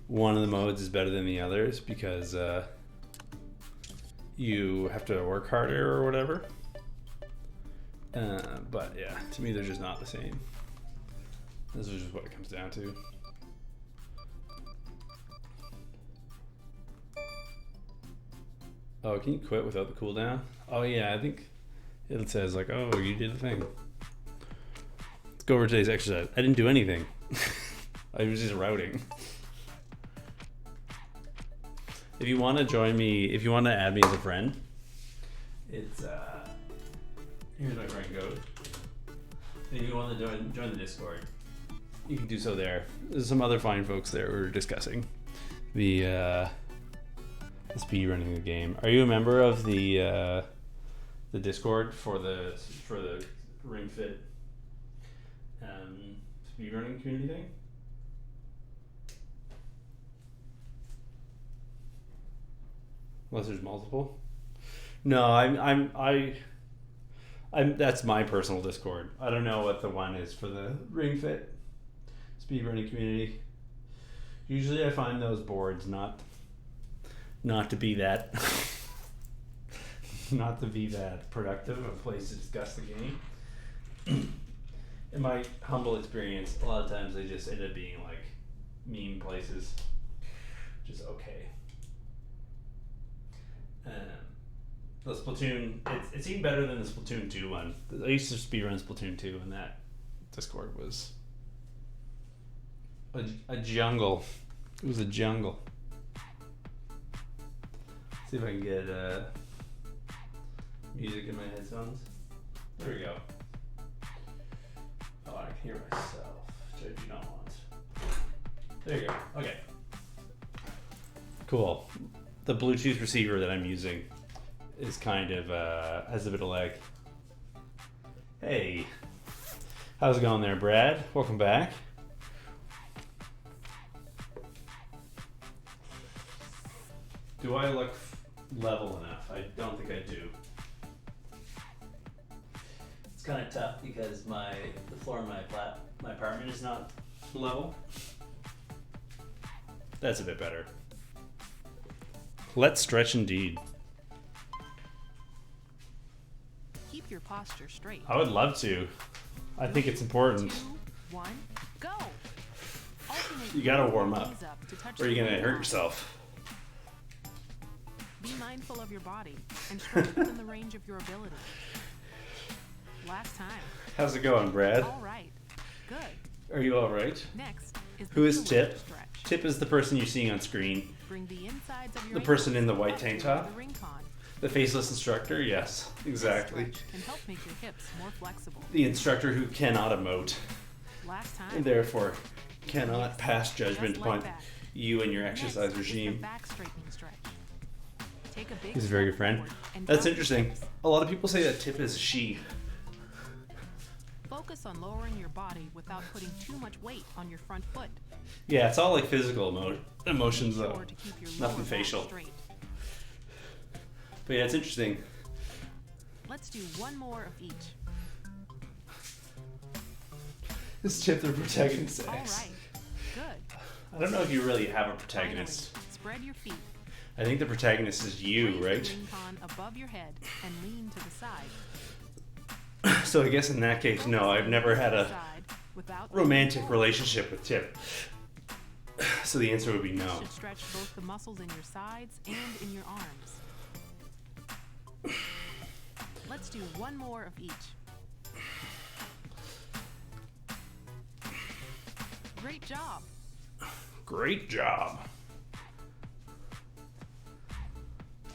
one of the modes is better than the others because you have to work harder or whatever. But yeah, to me they're just not the same. This is just what it comes down to. Oh, can you quit without the cooldown? Oh yeah, I think it says like, oh, you did the thing. Let's go over today's exercise. I didn't do anything. I was just routing. If you want to join me, if you want to add me as a friend, it's here's my friend code. If you want to join the Discord, you can do so there. There's some other fine folks there who are discussing the speed running the game. Are you a member of the Discord for the Ring Fit speed running community thing? Unless there's multiple. No, I'm that's my personal Discord. I don't know what the one is for the Ring Fit speedrunning community. Usually I find those boards not to be that not to be that productive of a place to discuss the game. In my humble experience, a lot of times they just end up being like meme places. Which is okay. The Splatoon, it's even better than the Splatoon 2 one. I used to speedrun Splatoon 2 and that Discord was a jungle. It was a jungle. See if I can get music in my headphones. There we go. Oh, I can hear myself, which I do not want. There you go. Okay. Cool. The Bluetooth receiver that I'm using is kind of has a bit of lag. Hey, how's it going there, Brad? Welcome back. Do I look level enough? I don't think I do. It's kind of tough because the floor in my apartment is not level. That's a bit better. Let's stretch indeed. Keep your posture straight. I would love to. I think it's important. 2, 1, go. You gotta warm up, or you're gonna hurt yourself. Be mindful of your body and stretch within the range of your ability. Last time. How's it going, Brad? All right. Good. Are you all right? Next is Who is the Tip? stretch. Tip is the person you're seeing on screen. Bring the insides of your The person in the ankles white up tank toward top? the ring con. The faceless instructor? Yes, exactly. This stretch can help make your hips more flexible. The instructor who cannot emote, Last time. and therefore cannot pass judgment Just like upon that. you and your Next exercise is the regime. back straightening stretch. Take a big He's a very step good friend. forward and That's drop your interesting. hips. A lot of people say that Tip is a she. Focus on lowering your body without putting too much weight on your front foot. Yeah, it's all like physical emotions Be though. sure to keep your Nothing lower back facial. straight. But yeah, it's interesting. Let's do one more of each. Is Tip the protagonist All X? right. Good. I don't know if you really have a protagonist. Finally, spread your feet. I think the protagonist is you, Raise right? the ring con above your head and lean to the side. So I guess in that case, no, I've never had a romantic relationship with Tip. So the answer would be no. You should stretch both the muscles in your sides and in your arms. Let's do one more of each. Great job. Great job.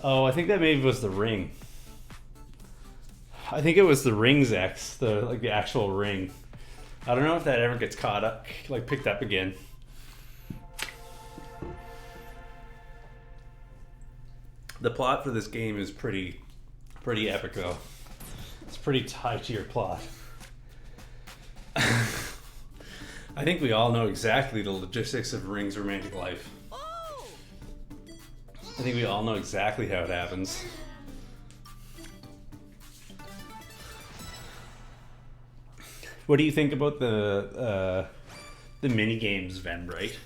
Oh, I think that maybe was the ring. I think it was the Rings X, the actual ring. I don't know if that ever gets caught up, like picked up again. The plot for this game is pretty epic though. It's pretty tied to your plot. I think we all know exactly the logistics of Ring's romantic life. I think we all know exactly how it happens. What do you think about the mini games, Venbright?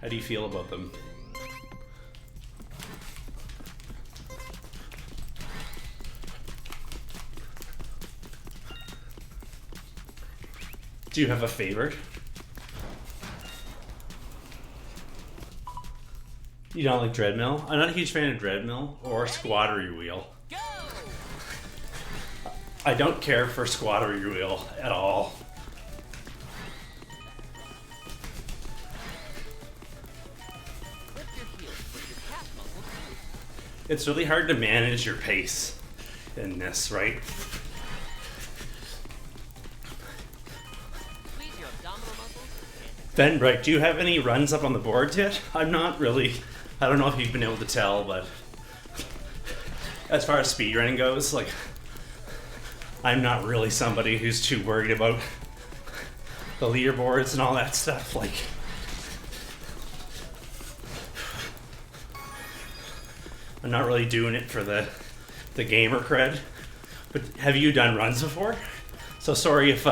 How do you feel about them? Do you have a favorite? You don't like treadmill? I'm not a huge fan of treadmill or squattery wheel. Go! I don't care for squattery wheel at all. Lift your heels with your calf muscles. It's really hard to manage your pace in this, right? Squeeze your abdominal muscles. Ben Bright, do you have any runs up on the board yet? I'm not really. I don't know if you've been able to tell, but as far as speedrunning goes, like, I'm not really somebody who's too worried about the leaderboards and all that stuff. Like, I'm not really doing it for the gamer cred. But have you done runs before? So sorry if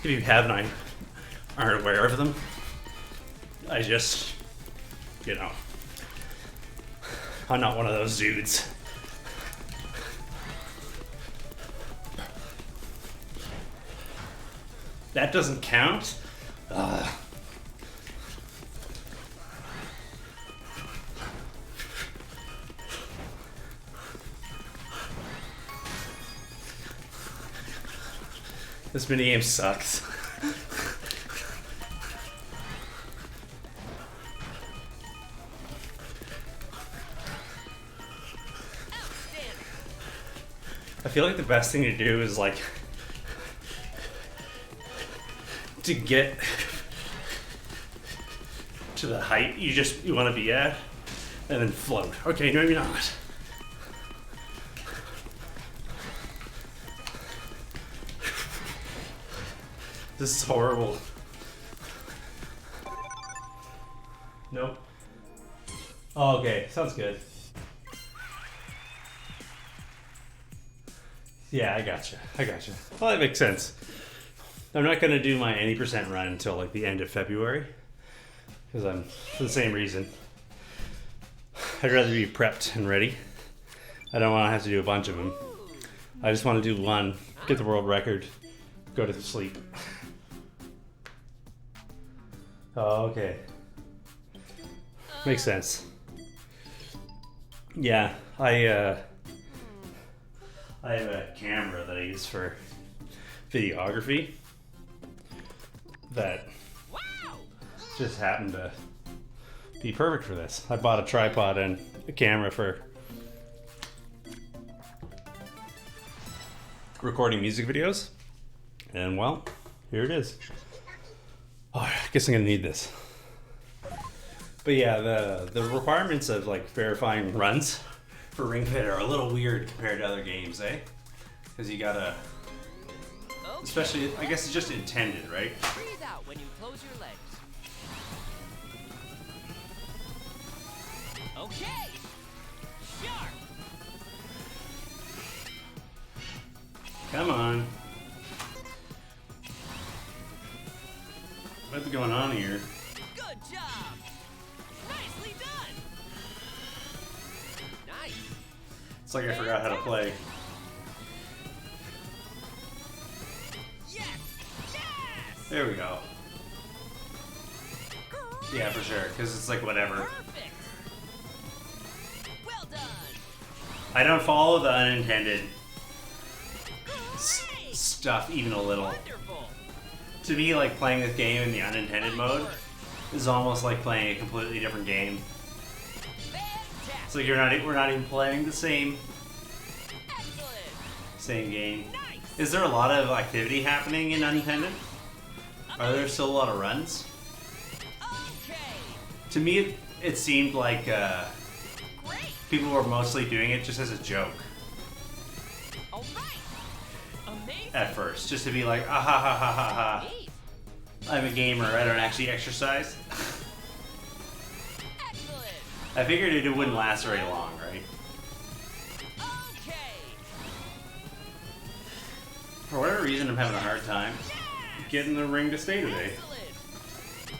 you haven't, I aren't aware of them. I just, you know, I'm not one of those dudes. That doesn't count? This minigame sucks. I feel like the best thing to do is like to get to the height you want to be at and then float. Okay, maybe not. This is horrible. Nope. Oh, okay, sounds good. Yeah, I gotcha. Well, that makes sense. I'm not gonna do my 80% run until like the end of February, because I'm for the same reason. I'd rather be prepped and ready. I don't want to have to do a bunch of them. I just want to do one, get the world record, go to sleep. Oh, okay. Makes sense. Yeah, I have a camera that I use for videography that just happened to be perfect for this. I bought a tripod and a camera for recording music videos, and well, here it is. Oh, I guess I'm gonna need this. But yeah, the requirements of like verifying runs for Ring Fit are a little weird compared to other games, eh? Because you gotta, especially, I guess it's just intended, right? Breathe out when you close your legs. Okay. Sharp. Come on. What's going on here? Good job. Nicely done. Nice. It's like I forgot how to play. Yes. Yes. There we go. Yeah, for sure, because it's like whatever. Perfect. Well done. I don't follow the unintended Great. stuff even a little. Wonderful. To me, like playing this game in the unintended mode is almost like playing a completely different game. Fantastic. It's like we're not even playing the same Excellent. game. Nice. Is there a lot of activity happening in unintended? Are there still a lot of runs? Okay. To me, it seemed like Great. people were mostly doing it just as a joke All right. Amazing. at first, just to be like, ah ha ha ha ha ha. Neat. I'm a gamer. I don't actually exercise. Excellent. I figured it wouldn't last very long, right? Okay. For whatever reason, I'm having a hard time getting the ring to stay today. Excellent.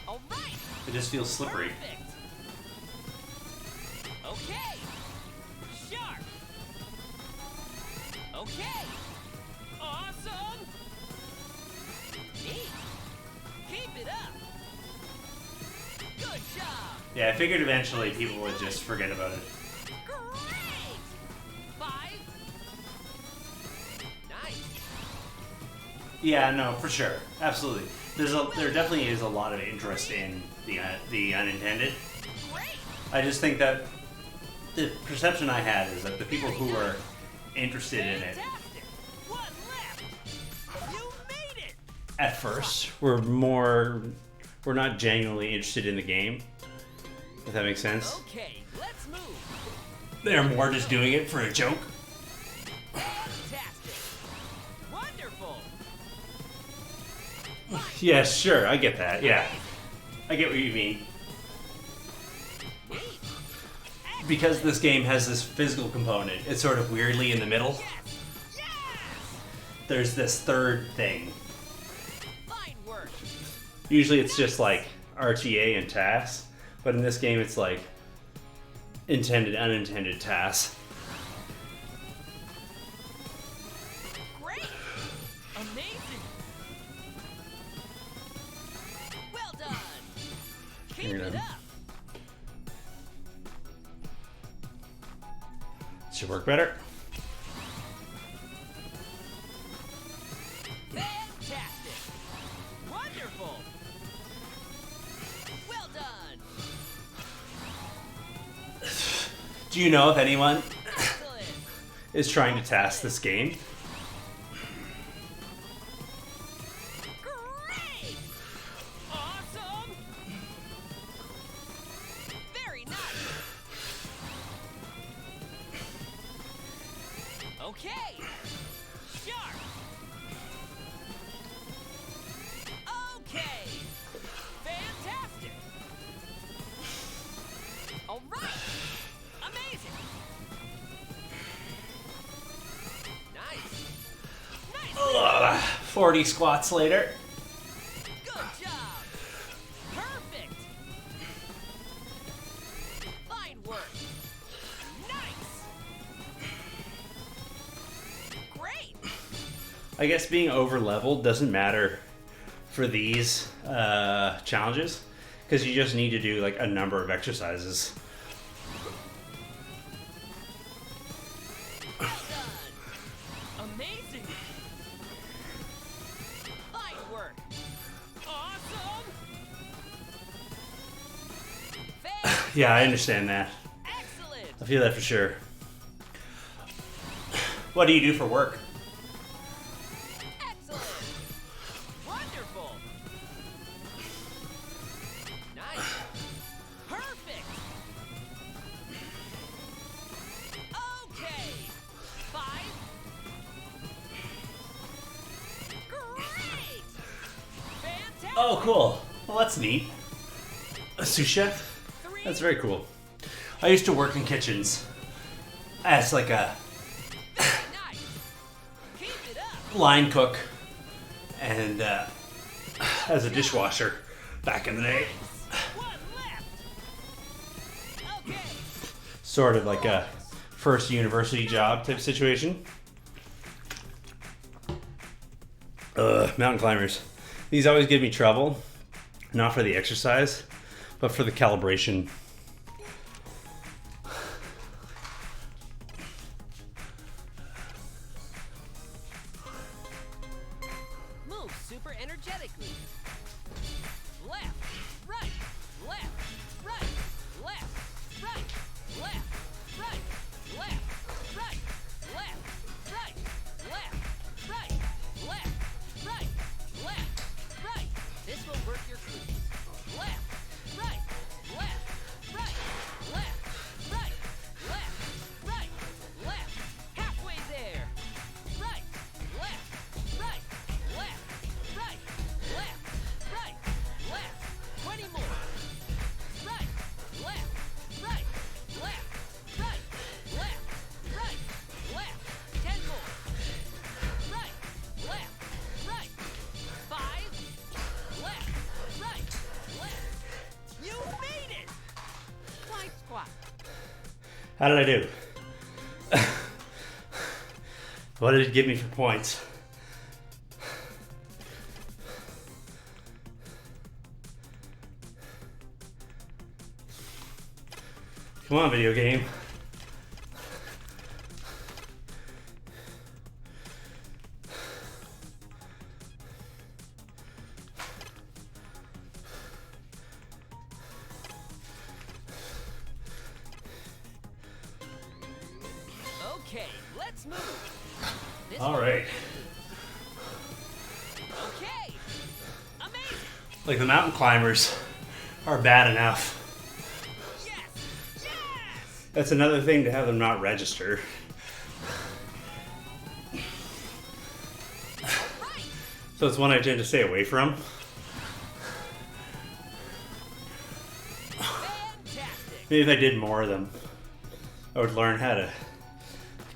All right. It just feels slippery. Perfect. Okay. Sharp. Okay. Awesome. Neat. Keep it up. Good job. Yeah, I figured eventually people would just forget about it. Great. 5. Nice. Yeah, no, for sure, absolutely. There definitely is a lot of interest in the unintended. Great. I just think that the perception I had is that the people who are interested in it Fantastic. One left. You made it. at first were not genuinely interested in the game. If that makes sense. Okay, let's move. They're more just doing it for a joke. Fantastic. Wonderful. Yeah, sure, I get that. Yeah, I get what you mean. Neat. Because this game has this physical component, it's sort of weirdly in the middle. Yes. Yes. There's this third thing. Fine work. Usually it's just like RTA and tasks, but in this game it's like intended, unintended tasks. Great. Amazing. Well done. Keep You're it gonna- up. Should work better. Fantastic. Wonderful. Well done. Do you know if anyone Excellent. is trying to task this game? Great. Awesome. Very nice. Okay. Sharp. Okay. Fantastic. All right. Amazing. Nice. Nice. Ugh, 40 squats later. Good job. Perfect. Fine work. Nice. Great. I guess being over leveled doesn't matter for these challenges because you just need to do like a number of exercises. Well done. Amazing. Fine work. Awesome. Yeah, I understand that. Excellent. I feel that for sure. What do you do for work? Excellent. Wonderful. Nice. Perfect. Okay. 5. Great. Fantastic. Oh, cool. Well, that's neat. A sous chef? 3. That's very cool. I used to work in kitchens as like a Nice. Keep it up. line cook and as a dishwasher back in the day. One left. Okay. Sort of like a first university job type situation. Mountain climbers. These always give me trouble. Not for the exercise, but for the calibration. Move super energetically. Left, right, left, right, left, right, left, right, left, right, left, right, left, right, left, right, left, right. This will work your glutes. Left, right, left, How did I do? What did it give me for points? Come on, video game. Okay, let's move. This All way. right. Okay. Amazing. Like the mountain climbers are bad enough. Yes. Yes. That's another thing to have them not register. Right. So it's one I tend to stay away from. Fantastic. Maybe if I did more of them, I would learn how to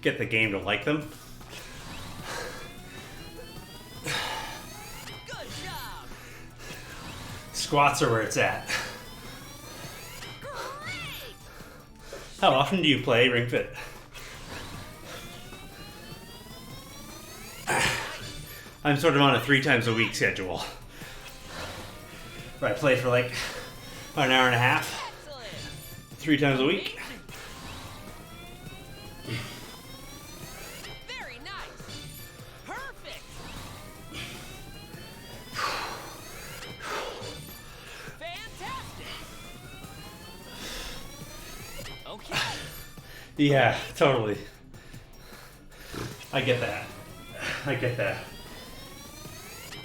get the game to like them. Good job. Squats are where it's at. Great. How often do you play Ring Fit? I'm sort of on a 3 times a week schedule. Where I play for like an hour and a half, Excellent. 3 times a week. Very nice. Perfect. Fantastic. Okay. Yeah, totally. I get that. I get that.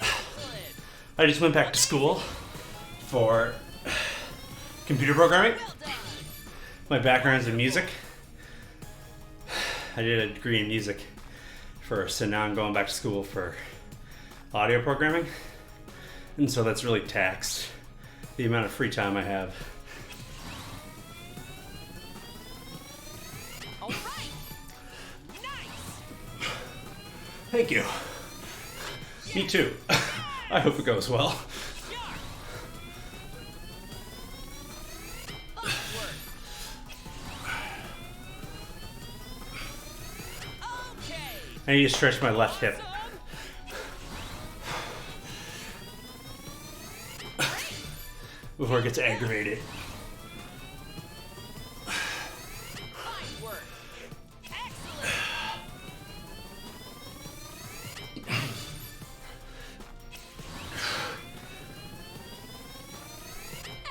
Excellent. I just went back to school for computer programming. Well done. My background's in music. I did a degree in music first, and now I'm going back to school for audio programming. And so that's really taxed the amount of free time I have. All right. Nice. Thank you. Me too. I hope it goes well. Sharp. Upward. Okay. I need to stretch my left hip. Awesome. Before it gets aggravated. Fine work. Excellent.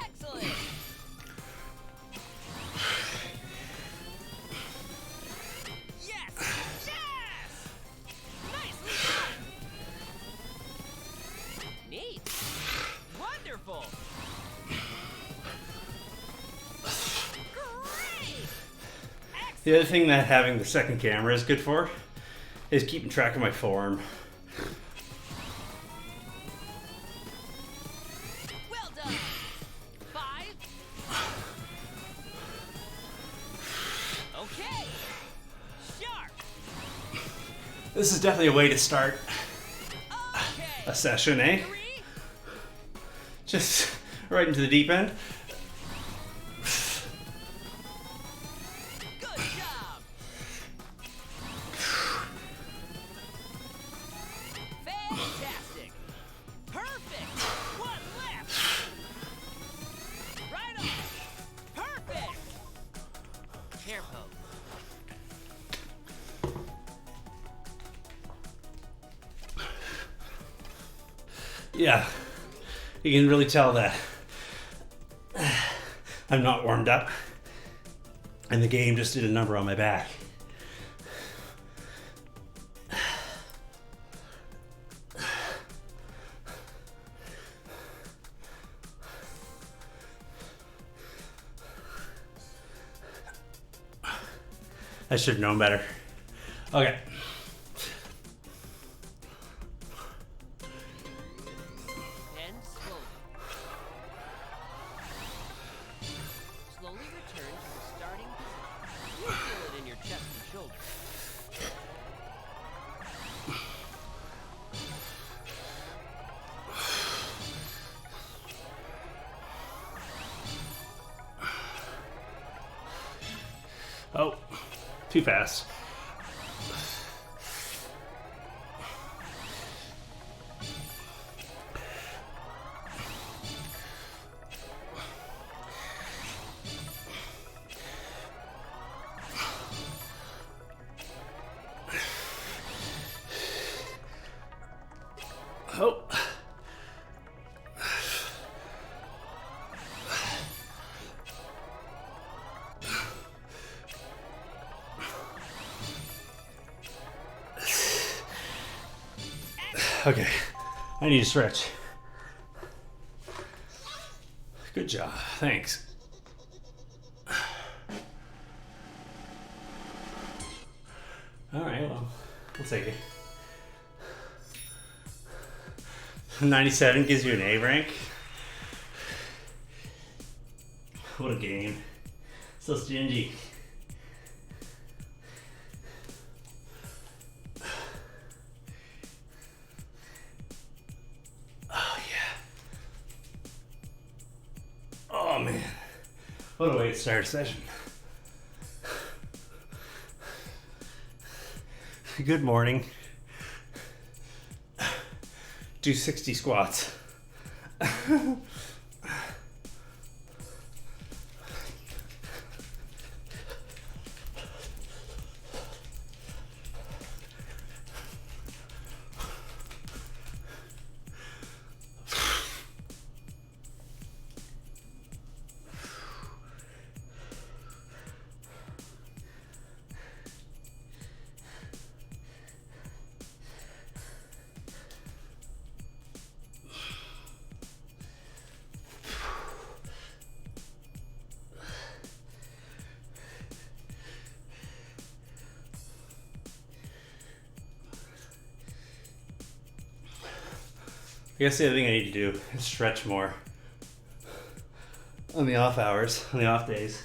Excellent. Yes. Yes. Nicely done. Neat. Wonderful. Great. The other thing that having the second camera is good for is keeping track of my form. Well done. 5. Okay. Sharp. This is definitely a way to start Okay. a session, eh? 3. Just right into the deep end. Good job. Fantastic. Perfect. One left. Right on. Perfect. Chair pose. Yeah, you can really tell that I'm not warmed up, and the game just did a number on my back. I should have known better. Okay. Bend slowly. Slowly return to the starting position. You feel it in your chest and shoulders. Oh, too fast. Oh. Okay, I need to stretch. Good job, thanks. All right, well, we'll take it. 97 gives you an A rank. What a game. So stingy. Oh, yeah. Oh, man. What a way to start a session. Good morning. Do 60 squats. I guess the other thing I need to do is stretch more on the off hours, on the off days.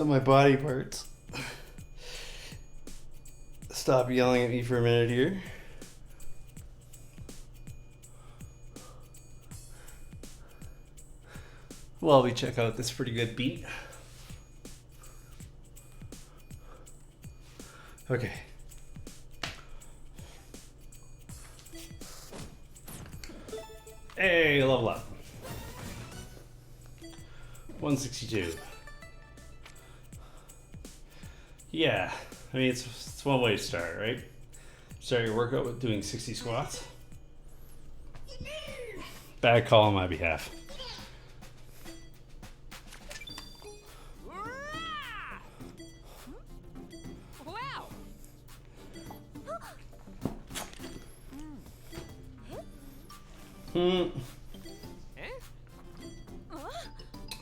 My body parts. Stop yelling at me for a minute here. While we check out this pretty good beat. Okay. Hey, level up. 162. Yeah, I mean, it's one way to start, right? Start your workout with doing 60 squats. Bad call on my behalf. Wow!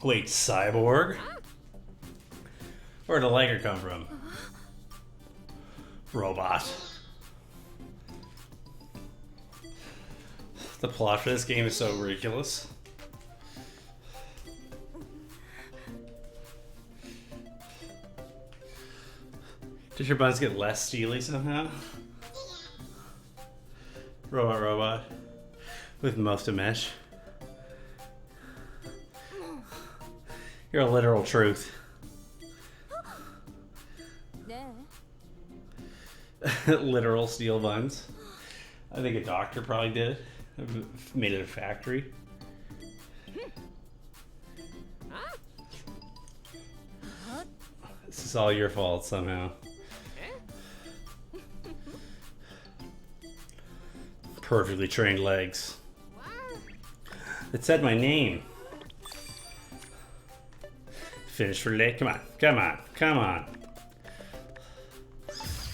Wait, cyborg? Where'd the Gallagher come from? Robot. The plot for this game is so ridiculous. Does your buns get less steely somehow? Robot. With most of mesh. You're a literal truth. Literal steel buns. I think a doctor probably did. Made it a factory. This is all your fault somehow. Perfectly trained legs. It said my name. Finish for leg. Come on.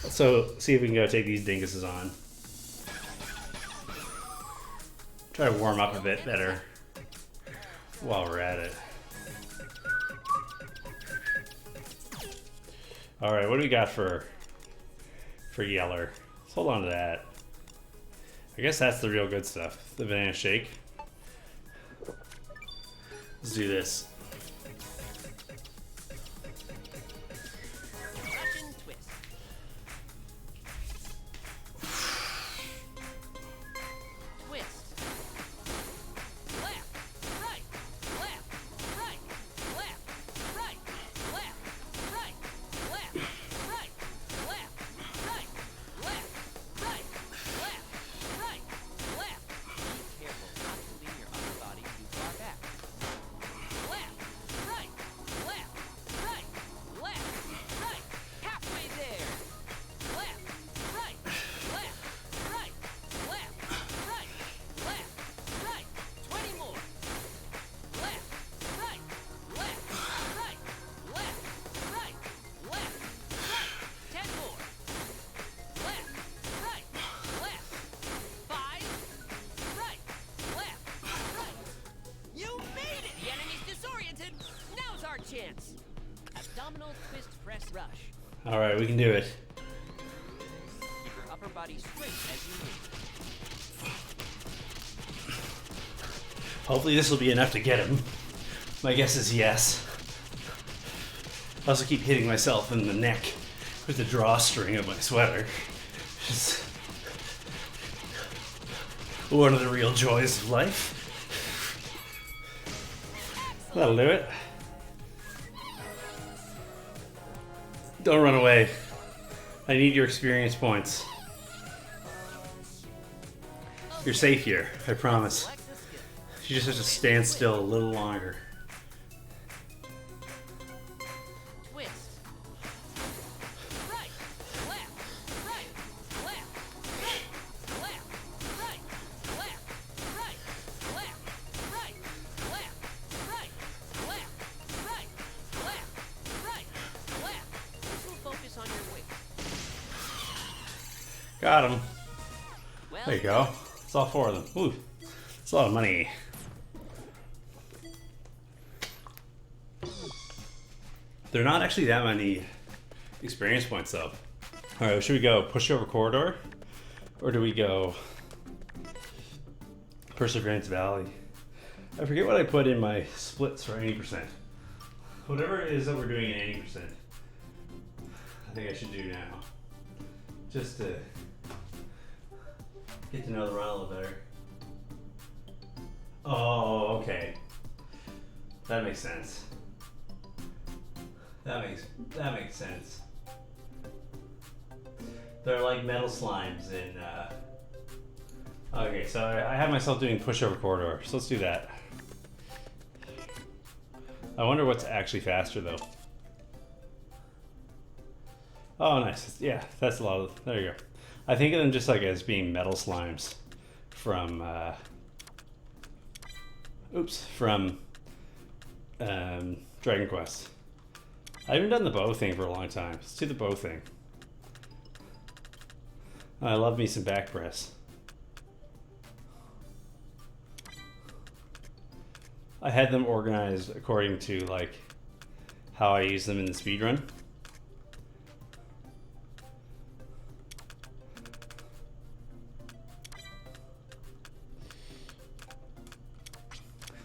So, see if we can go take these dinguses on. Try to warm up a bit better while we're at it. All right, what do we got for Yeller? Let's hold on to that. I guess that's the real good stuff. The banana shake. Let's do this. Russian twist. Twist. Left, right, left, right, left, right, left, right, left, right, left, right, left, right, left, right, left. Be careful not to lean your upper body too far back. Left, right, left, right, left, right. Halfway there. Left, right, left, right, left, right, left, right. 20 more. Left, right, left, right, left, right, left, right. 10 more. Left, right, left. 5, right, left, right. You made it! The enemy's disoriented. Now's our chance. Abdominal twist press rush. All right, we can do it. Keep your upper body straight as you move. Hopefully this will be enough to get him. My guess is yes. I also keep hitting myself in the neck with the drawstring of my sweater. Just one of the real joys of life. That'll do it. Don't run away. I need your experience points. You're safe here, I promise. Select the skill. You just have to stand still a little longer. Twist. Right, left, right, left, right, left, right, left, right, left, right, left, right, left, right, left, right, left. This will focus on your weight. Got him. Well, There you go. It's all four of them. Ooh, it's a lot of money. They're not actually that many experience points though. All right, should we go pushover corridor, or do we go Perseverance Valley? I forget what I put in my splits for 80%. Whatever it is that we're doing at 80%, I think I should do now, just to get to know the run a little better. Oh, okay. That makes sense. That makes sense. They're like metal slimes in. Okay, so I have myself doing pushover corridor. So let's do that. I wonder what's actually faster though. Oh, nice. Yeah, that's a lot of. There you go. I think of them just like as being metal slimes from. From Dragon Quest. I haven't done the bow thing for a long time. Let's do the bow thing. I love me some back press. I had them organized according to like how I use them in the speedrun.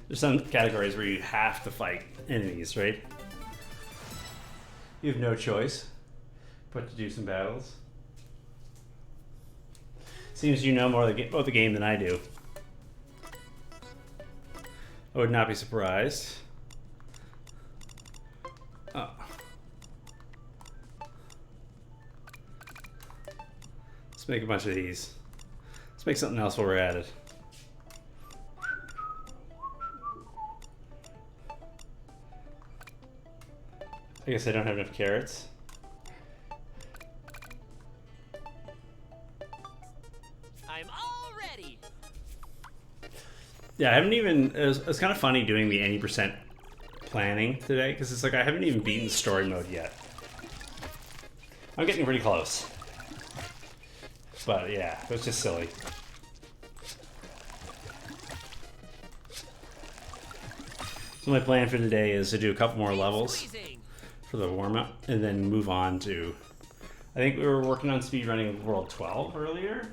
There's some categories where you have to fight enemies, right? You have no choice but to do some battles. Seems you know more about the game than I do. I would not be surprised. Oh. Let's make a bunch of these. Let's make something else while we're at it. I guess I don't have enough carrots. I'm all ready. Yeah, I haven't even. It's kind of funny doing the 80% planning today because it's like I haven't even beaten story mode yet. I'm getting pretty close. But yeah, it was just silly. So my plan for today is to do a couple more levels Squeezing. for the warm-up and then move on to... I think we were working on speedrunning World 12 earlier.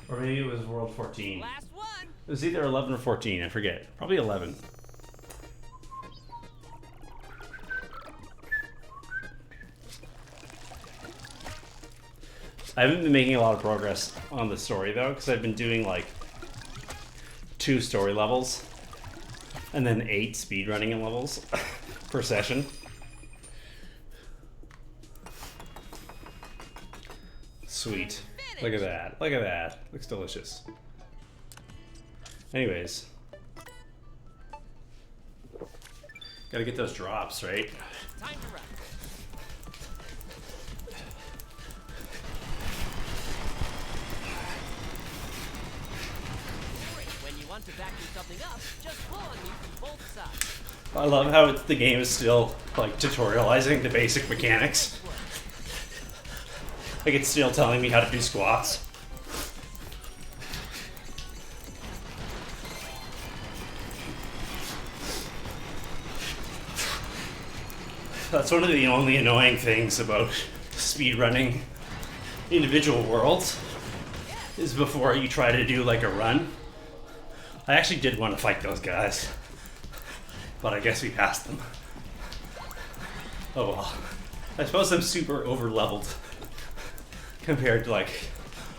Or maybe it was World 14. Last one. It was either 11 or 14, I forget. Probably 11. I haven't been making a lot of progress on the story though, because I've been doing like 2 story levels and then 8 speedrunning levels per session. Sweet. Look at that. Look at that. Looks delicious. Anyways. Gotta get those drops, right? Time to run. Great. When you want to vacuum something up, just pull on me from both sides. I love how the game is still like tutorializing the basic mechanics. Like it's still telling me how to do squats. That's one of the only annoying things about speedrunning individual worlds is before you try to do like a run. I actually did want to fight those guys, but I guess we passed them. Oh well. I suppose I'm super over leveled compared to like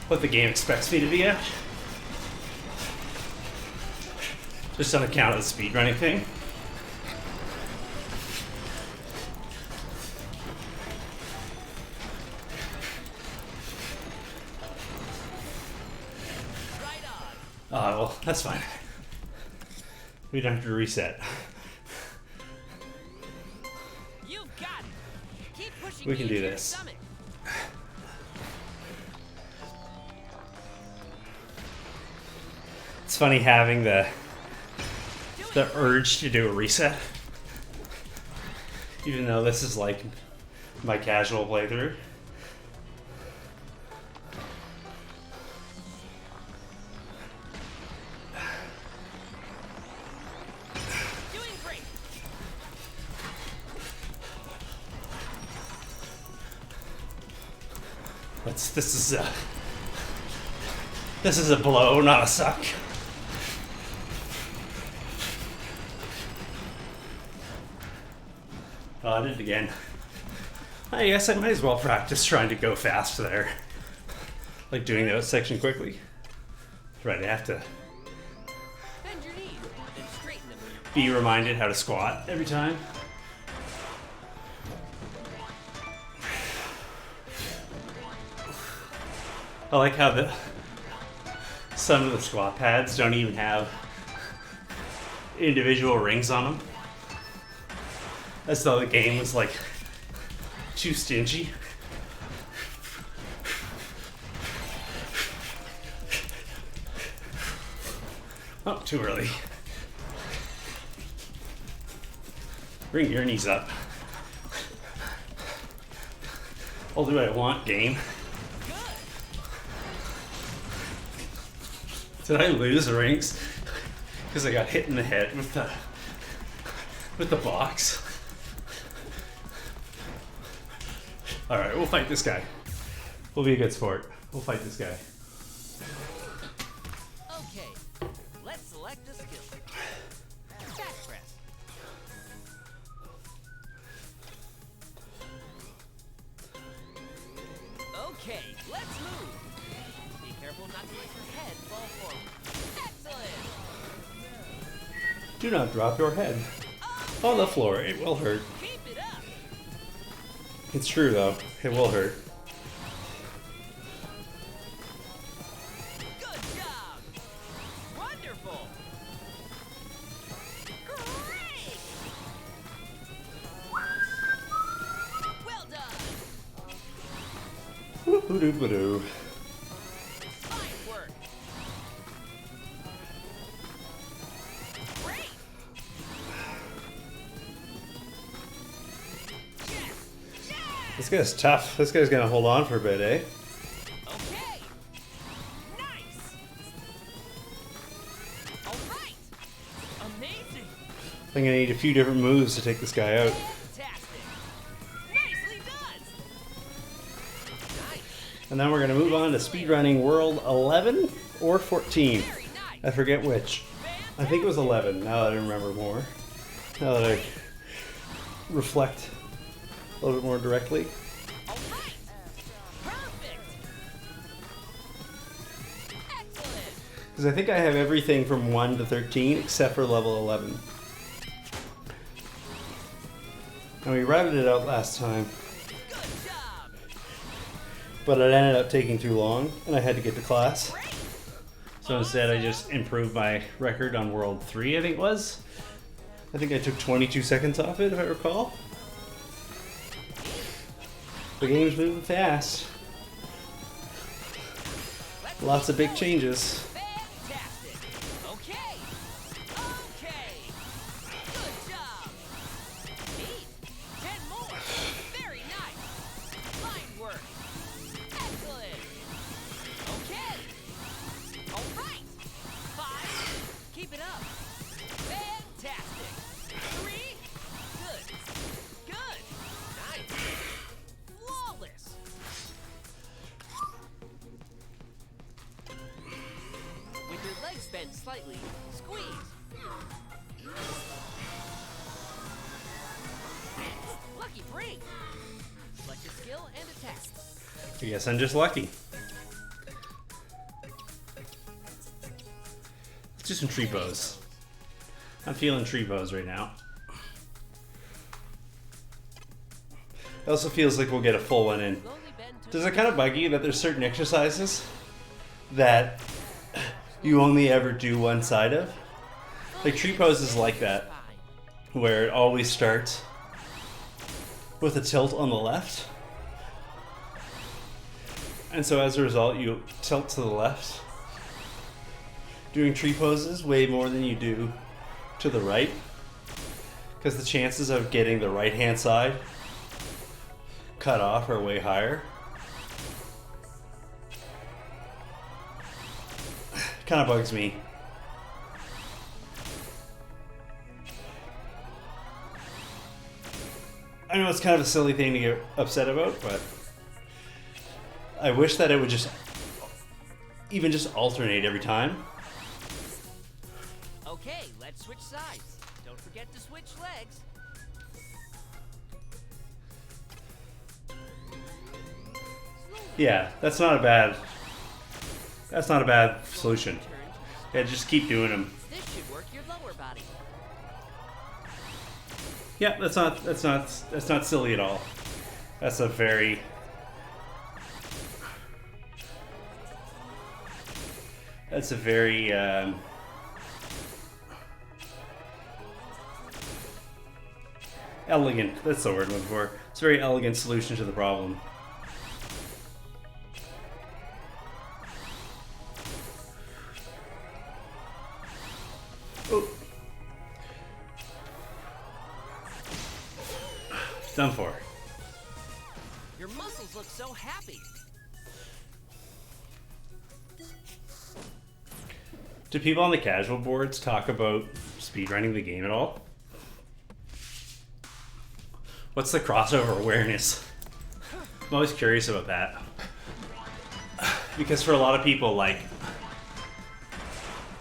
what the game expects me to be at. Just on account of the speedrunning thing. Right on. Well, that's fine. We don't have to reset. You've got it. Keep pushing We me can do into your this. stomach. It's funny having the urge to do a reset. Even though this is like my casual playthrough. Doing great. This is a blow, not a suck. Oh, I did it again. I guess I might as well practice trying to go fast there. Like doing that section quickly. Right, I have to Bend your knees and straighten them. be reminded how to squat every time. I like how some of the squat pads don't even have individual rings on them. As though the game was like too stingy. Oh, too early. Bring your knees up. I'll do what I want, game. Did I lose the rings? Because I got hit in the head with the box. Alright, we'll fight this guy. We'll be a good sport. We'll fight this guy. Okay, let's select a skill. Back press. Okay, let's move. Be careful not to let your head fall forward. Excellent. Do not drop your head on the floor. It will hurt. Keep it up. It's true though. It will hurt. Good job. Wonderful. Great. Well done. Woo-hoo-doo-ba-doo. Fine work. Great. Yes. Yes. This guy's tough. This guy's gonna hold on for a bit, eh? Okay. I'm gonna need a few different moves to take this guy out. Fantastic. Nicely done. Nice. And then we're gonna move on to speedrunning world 11 or 14. Very nice. I forget which. I think it was 11, now that I remember more. Now that I reflect a little bit more directly. All right. Perfect. Excellent. Because I think I have everything from 1 to 13 except for level 11. And we routed it out last time, Good job. but it ended up taking too long and I had to get to class. Great. So instead I just improved my record on world 3, I think it was. I think I took 22 seconds off it, if I recall. The game's moving fast. Lots of big changes. Fantastic. Okay. Okay. Good job. Neat. 10 more. Very nice. Fine work. Excellent. Okay. All right. 5. Keep it up. Fantastic. 3. Good. Good. Nice. Flawless. With your legs bent slightly, squeeze. Lucky break. Select your skill and attack. I guess I'm just lucky. Let's do some tree bows. I'm feeling tree bows right now. It also feels like we'll get a full one in. Slowly bend to Does it kind of bug you that there's certain exercises that you only ever do one side of? Like tree pose is like that, Fine. where it always starts with a tilt on the left. And so as a result, you tilt to the left, doing tree poses way more than you do to the right, because the chances of getting the right hand side cut off are way higher. Kind of bugs me. I know it's kind of a silly thing to get upset about, but I wish that it would just even just alternate every time. Okay, let's switch sides. Don't forget to switch legs. Yeah, that's not a bad solution. Turn. Yeah, just keep doing them. This should work your lower body. Yeah, that's not silly at all. That's a very elegant. That's the word I'm looking for. It's a very elegant solution to the problem. Oh. Done for. Your muscles look so happy. Do people on the casual boards talk about speedrunning the game at all? What's the crossover awareness? I'm always curious about that. Because for a lot of people, like,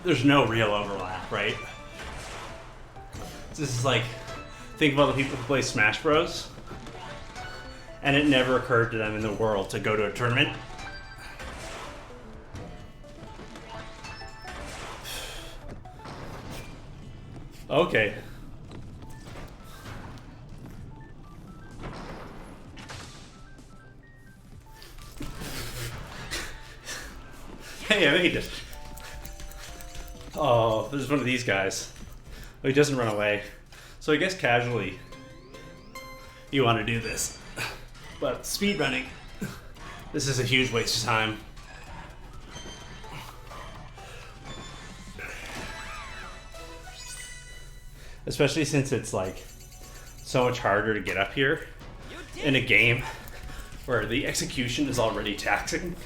there's no real overlap, right? This is like, think about the people who play Smash Bros. And it never occurred to them in the world to go to a tournament. Okay. Hey, I made it. Oh, there's one of these guys. Oh, he doesn't run away. So I guess casually, you want to do this. But speedrunning, this is a huge waste of time. Especially since it's like so much harder to get up here You did in a game where the execution is already taxing.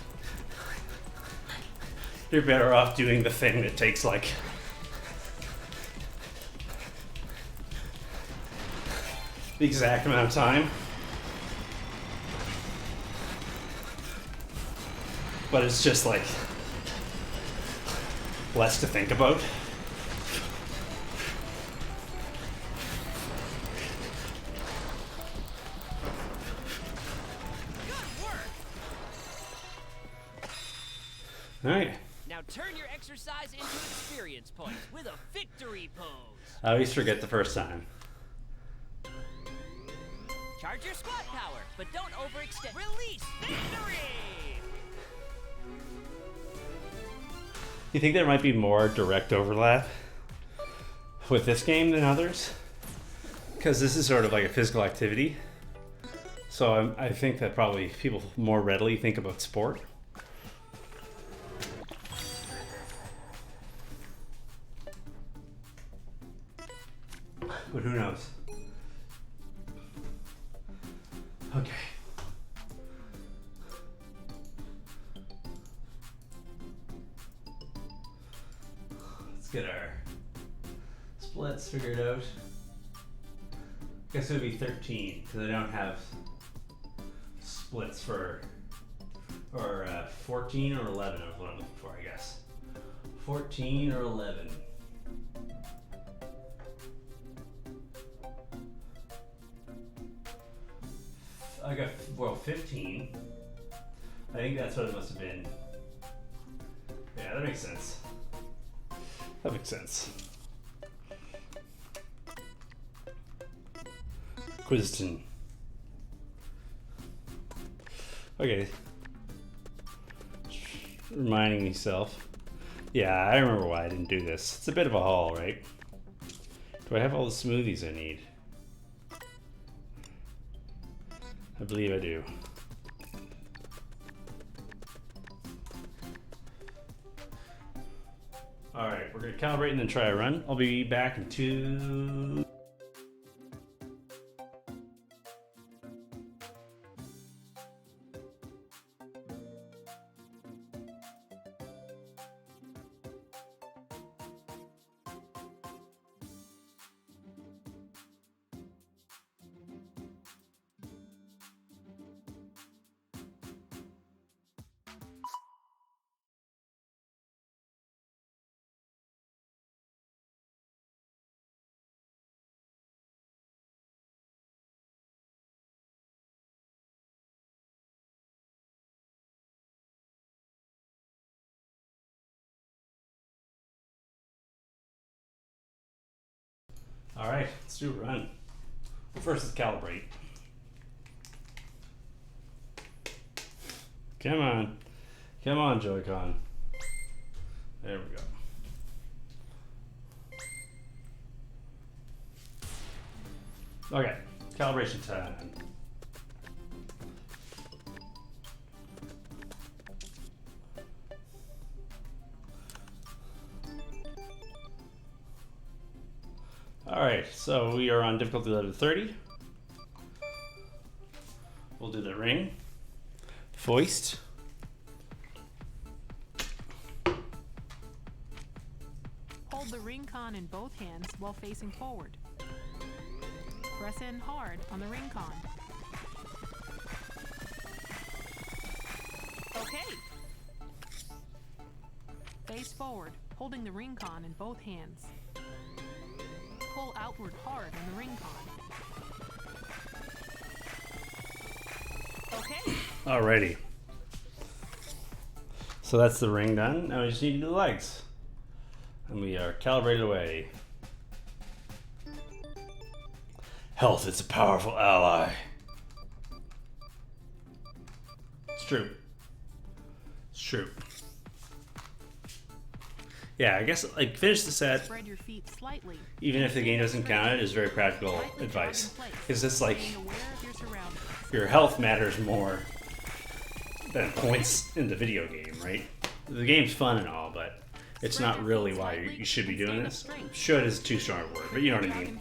You're better off doing the thing that takes like the exact amount of time. But it's just like less to think about. Good work. All right. Now turn your exercise into experience points with a victory pose. I always forget the first time. Charge your squat power, but don't overextend. Release victory. You think there might be more direct overlap with this game than others? Because this is sort of like a physical activity. So I think that probably people more readily think about sport. But who knows? Okay. Let's get our splits figured out. Guess it would be 13 because I don't have splits for, or 14 or 11 is what I'm looking for, I guess. 14 or 11. I got, well, 15. I think that's what it must have been. Yeah, that makes sense. That makes sense. Quizton. Okay. Reminding myself. Yeah, I remember why I didn't do this. It's a bit of a haul, right? Do I have all the smoothies I need? I believe I do. Alright, we're going to calibrate and then try a run. I'll be back in 2... Alright, let's do a run. Well, first let's calibrate. Come on. Come on, Joy-Con. There we go. Okay, calibration time. Alright, so we are on difficulty level 30. We'll do the ring. Foist. Hold the ring con in both hands while facing forward. Press in hard on the ring con. Okay. Face forward, holding the ring con in both hands. Pull outward hard on the ring con. Okay. Alrighty. So that's the ring done. Now we just need to do the legs. And we are calibrated away. Health is a powerful ally. It's true. It's true. Yeah, I guess like finish the set. Spread your feet slightly. Even if the game doesn't count it, is very practical advice. Because it's like Being aware of your surroundings. your health matters more than points in the video game, right? The game's fun and all, but it's not really why you should be doing this. Should is too strong a word, but you know what I mean.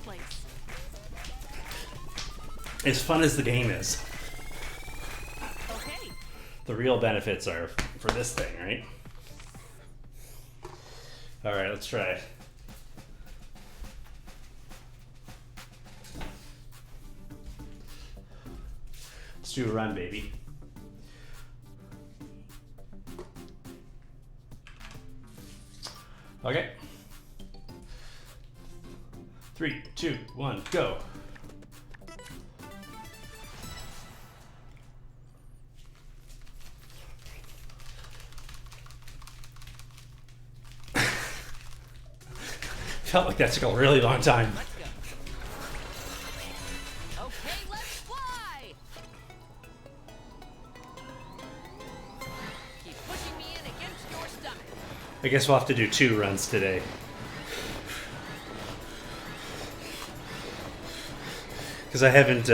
As fun as the game is, Okay. the real benefits are for this thing, right? Alright, let's try it. Let's do a run, baby. Okay. 3, 2, 1, go. Felt like that took a really long time. Let's go. Okay, let's fly. Keep pushing me in against your stomach. I guess we'll have to do 2 runs today. Because I haven't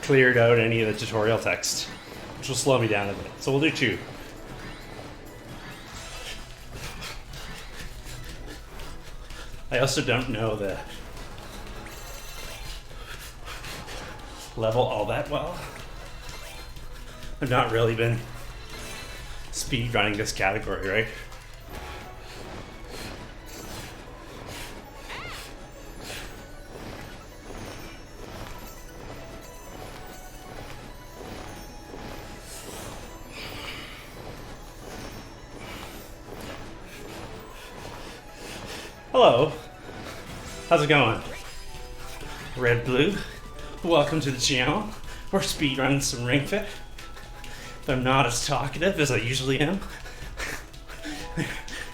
cleared out any of the tutorial text, which will slow me down a bit. So we'll do 2. I also don't know the level all that well. I've not really been speed running this category, right? Hello. How's it going? Red Blue. Welcome to the channel. We're speedrunning some Ring Fit. I'm not as talkative as I usually am.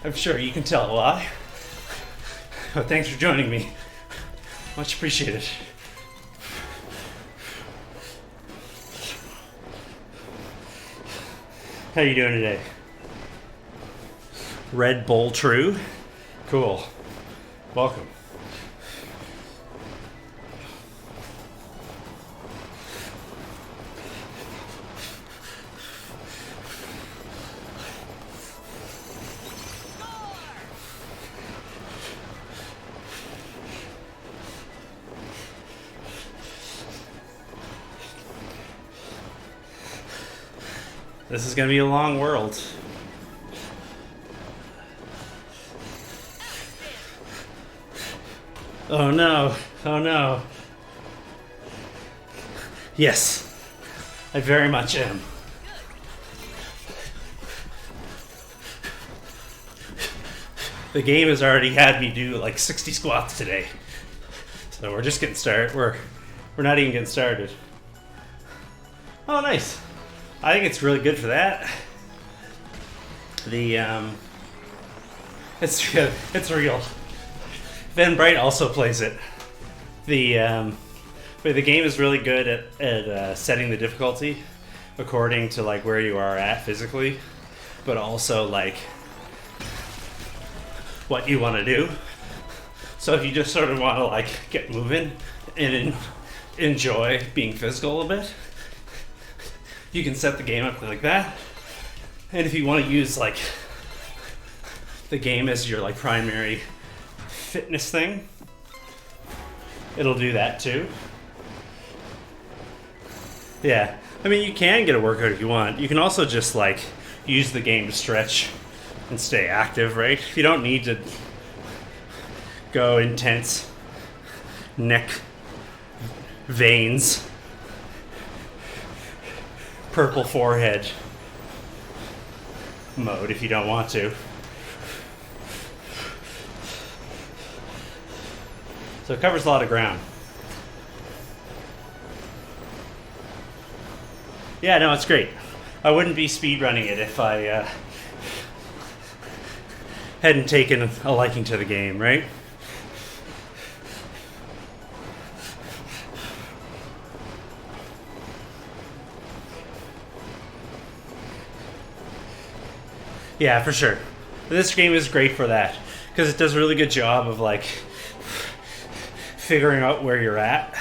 I'm sure you can tell why. But thanks for joining me. Much appreciated. How you doing today? Red Bull True? Cool. Welcome. This is going to be a long world. Oh no, oh no. Yes, I very much am. The game has already had me do like 60 squats today. So we're just getting started. We're not even getting started. Oh, nice. I think it's really good for that. It's real. Ben Bright also plays it. But the game is really good at setting the difficulty according to like where you are at physically, but also like what you want to do. So if you just sort of want to like get moving and enjoy being physical a bit, you can set the game up like that. And if you want to use like the game as your like primary fitness thing, it'll do that too. Yeah, I mean you can get a workout if you want. You can also just like use the game to stretch and stay active, right? You don't need to go intense neck veins, purple forehead mode if you don't want to. So it covers a lot of ground. Yeah, no, it's great. I wouldn't be speedrunning it if I hadn't taken a liking to the game, right? Yeah, for sure. This game is great for that because it does a really good job of like figuring out where you're at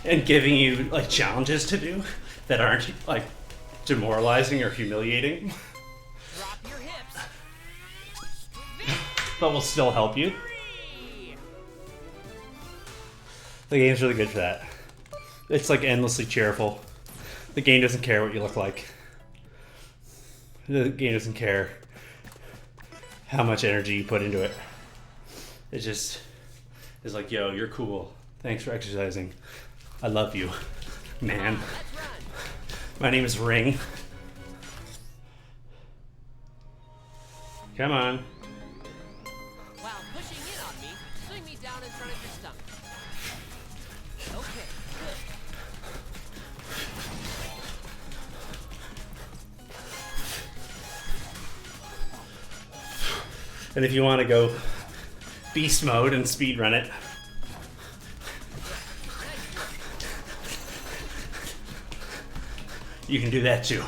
and giving you like challenges to do that aren't like demoralizing or humiliating, Drop your hips. but will still help you. The game's really good for that. It's like endlessly cheerful. The game doesn't care what you look like. The game doesn't care how much energy you put into it. It just is like, yo, you're cool. Thanks for exercising. I love you, man. Let's run. My name is Ring. Come on. While pushing in on me, swing me down in front of your stomach. Okay, good. And if you want to go beast mode and speed run it, you can do that too.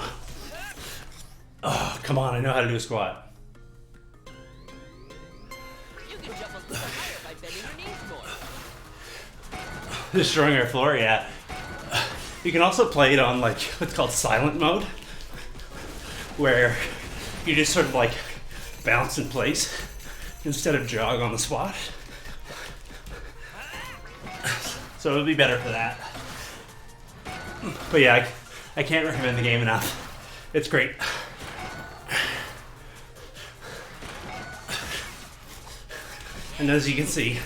Oh, come on, I know how to do a squat. You can jump a little higher by bending your knees more. Destroying our floor, yeah. You can also play it on like what's called silent mode, where you just sort of like bounce in place instead of jog on the spot. So it'll be better for that. But yeah, I can't recommend the game enough. It's great. And as you can see,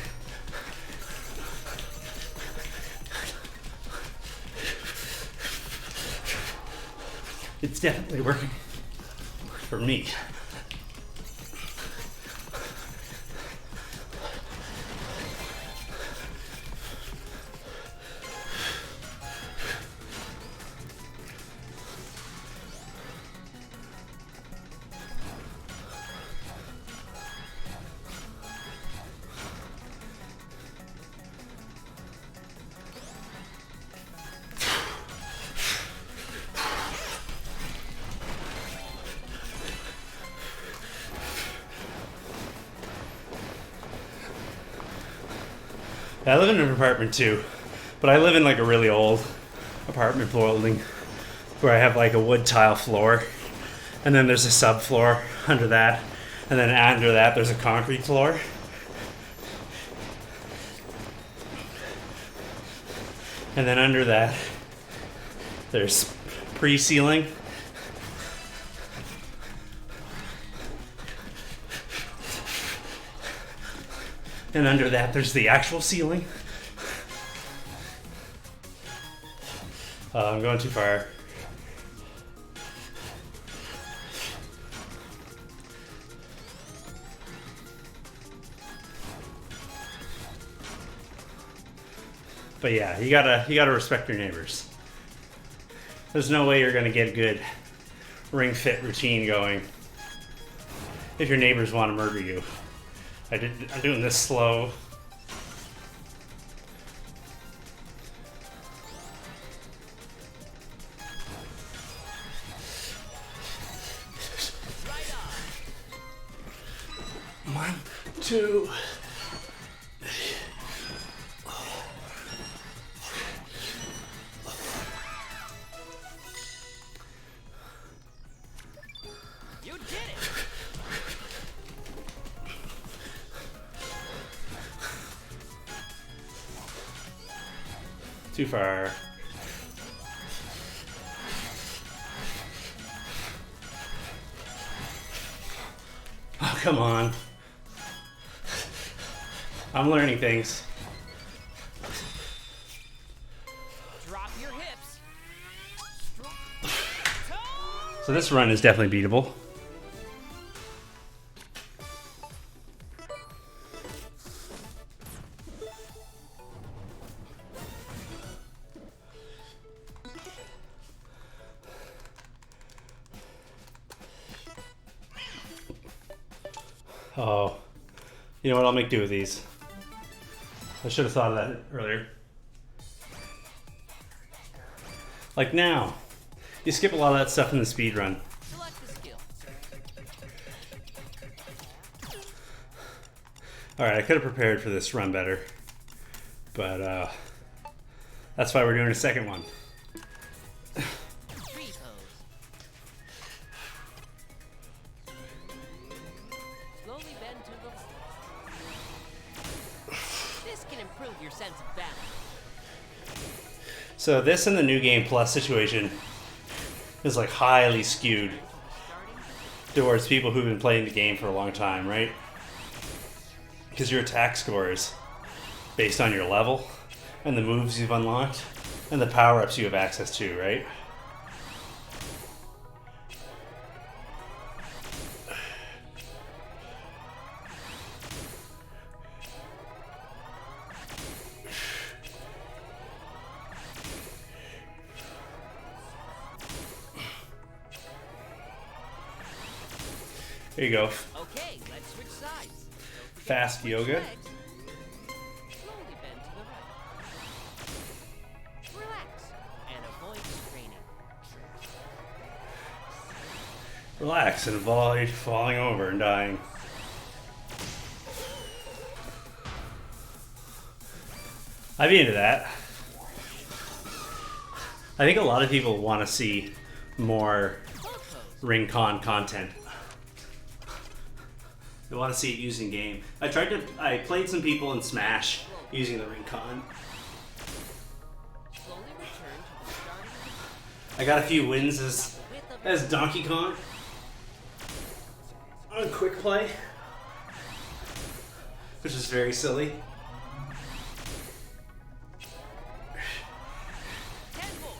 it's definitely working for me. I live in an apartment too, but I live in like a really old apartment building where I have like a wood tile floor, and then there's a subfloor under that, and then under that there's a concrete floor. And then under that there's pre-ceiling. And under that, there's the actual ceiling. I'm going too far. But yeah, you gotta respect your neighbors. There's no way you're gonna get a good ring fit routine going if your neighbors want to murder you. I'm doing this slow. One, two. You did it! Too far. Oh, come on. I'm learning things. Drop your hips. So this run is definitely beatable. Oh, you know what? I'll make do with these. I should have thought of that earlier. Like now, you skip a lot of that stuff in the speed run. Select the skill. All right, I could have prepared for this run better, but that's why we're doing a second one. Tree pose. Slowly bend to the left. This can improve your sense of balance. So this in the new game plus situation is like highly skewed towards people who've been playing the game for a long time, right? Because your attack score is based on your level. and the moves you've unlocked, and the power-ups you have access to, right? There you go. Okay, let's switch sides. Don't forget Fast to switch yoga. legs. Slowly bend to the right. Relax and avoid straining. Relax and avoid falling over and dying. I'd be into that. I think a lot of people want to see more Both pose. ring con content. They want to see it used in game. I played some people in Smash using the ring con. Slowly return to the starting I got a few wins width of as Donkey Kong on quick play, which is very silly. 10 more.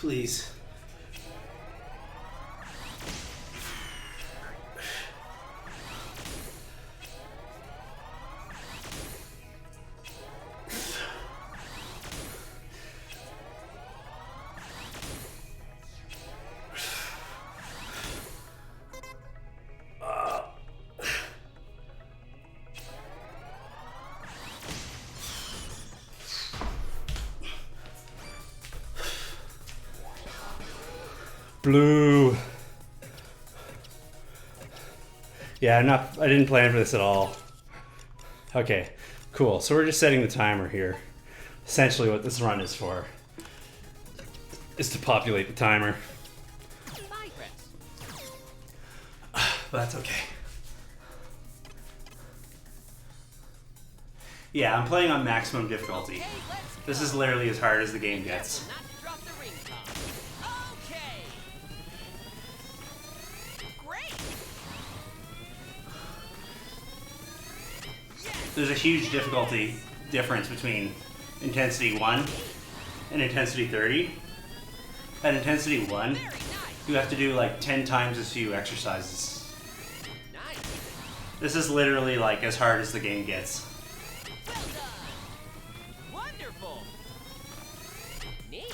Please. Blue. Yeah, I didn't plan for this at all. Okay, cool. So we're just setting the timer here. Essentially what this run is for is to populate the timer. Digress. But that's okay. Yeah, I'm playing on maximum difficulty. Okay, let's go. This is literally as hard as the game gets. Not to drop the ring con. Okay. Great. Yes. There's a huge difficulty difference between intensity 1 and intensity 30. At intensity 1, Very nice. you have to do like 10 times as few exercises. Nice. This is literally like as hard as the game gets. Well done. Wonderful. Neat.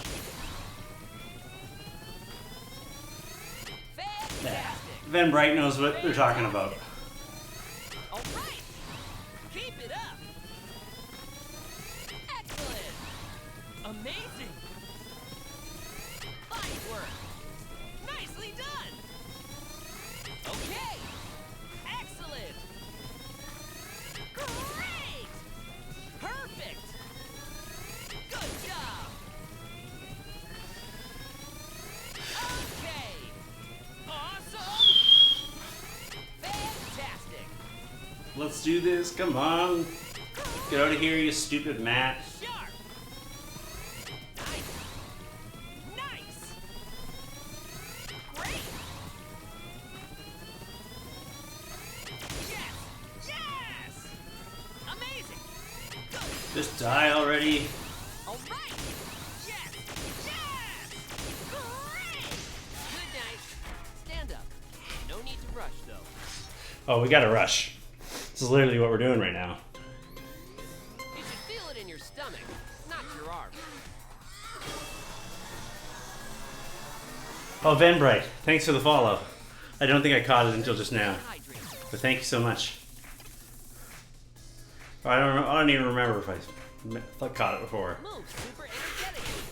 Fantastic. Van Bright knows what they're talking about. All right. Keep it up. Excellent. Amazing. Fine work. Nicely done. Okay. Excellent. Great. Perfect. Good job. Okay. Awesome. Fantastic. Let's do this, come on. Get out of here, you stupid Matt. Sharp. Nice. Nice. Great. Yes. Yes. Amazing. Good. Just die already. All right. Yes. Yes. Great. Good night. Stand up. No need to rush though. Oh, we gotta rush. This is literally what we're doing right now. You should feel it in your stomach, not your arm. Oh, Van Bright, thanks for the follow. I don't think I caught it until just now, Hydrate. but thank you so much. I don't even remember if I caught it before. Move super energetically.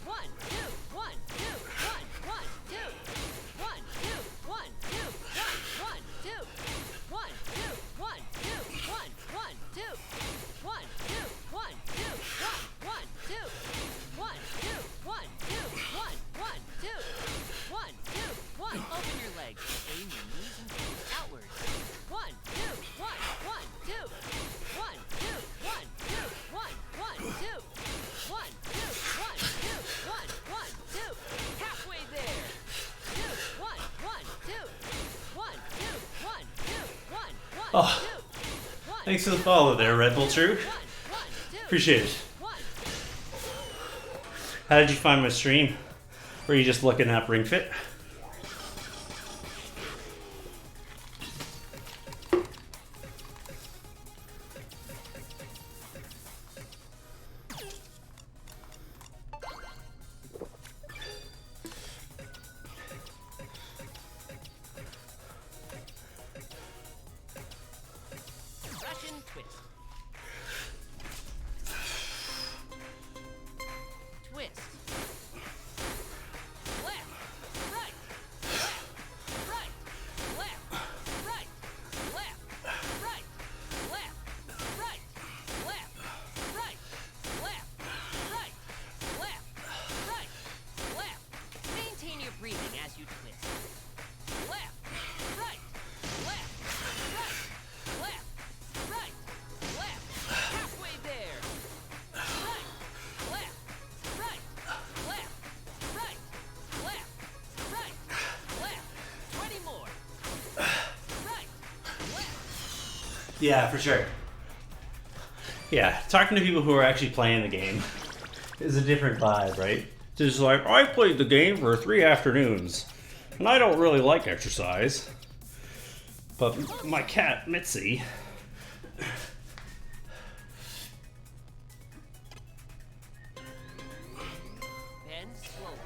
1, 2, 1, 2, 1, 1, 2. 1, 2, 1, 2, 1, 1, 2. 1, 2, 1, 2, 1, 1, 2. 1, 2, 1, 2, 1, 1, 2. 1, 2, 1, 2, 1, 1, 2. 1, 2, 1. Open your legs. Aim your knees and toes outward. 1, 2, 1, 1, 2. 1, 2, 1, 2, 1, 1, 2. Oh, thanks for the follow there, Red Bull True. Appreciate it. How did you find my stream? Were you just looking up Ring Fit? Russian twist. Twist. Left, right, left, right, left, right, left, right, left, right, left, right, left, right, left, right, left. Maintain your breathing as you twist. Left, right, left, right, left, right, left. Halfway there. Right, left, right, left, right, left, right, left. 20 more. Right, left. Yeah, for sure. Yeah, talking to people who are actually playing the game is a different vibe, right? Just like, I played the game for 3 afternoons, and I don't really like exercise. But my cat, Mitzi, Bend slowly.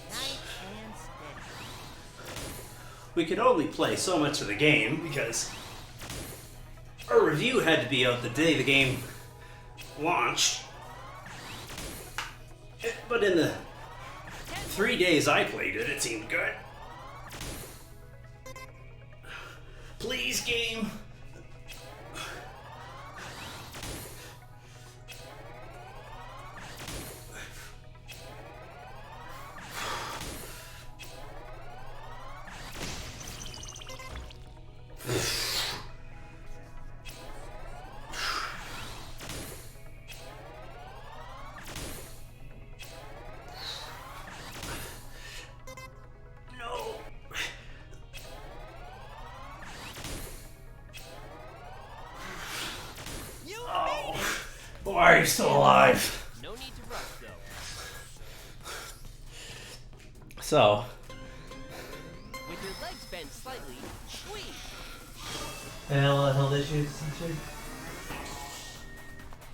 Nice and steady. we could only play so much of the game because our review had to be out the day the game launched. But in the 3 days I played it, it seemed good. Please, game. No. You Oh. Why are you still alive? No need to rush though. So, With your legs bent slightly, squeeze. health issues.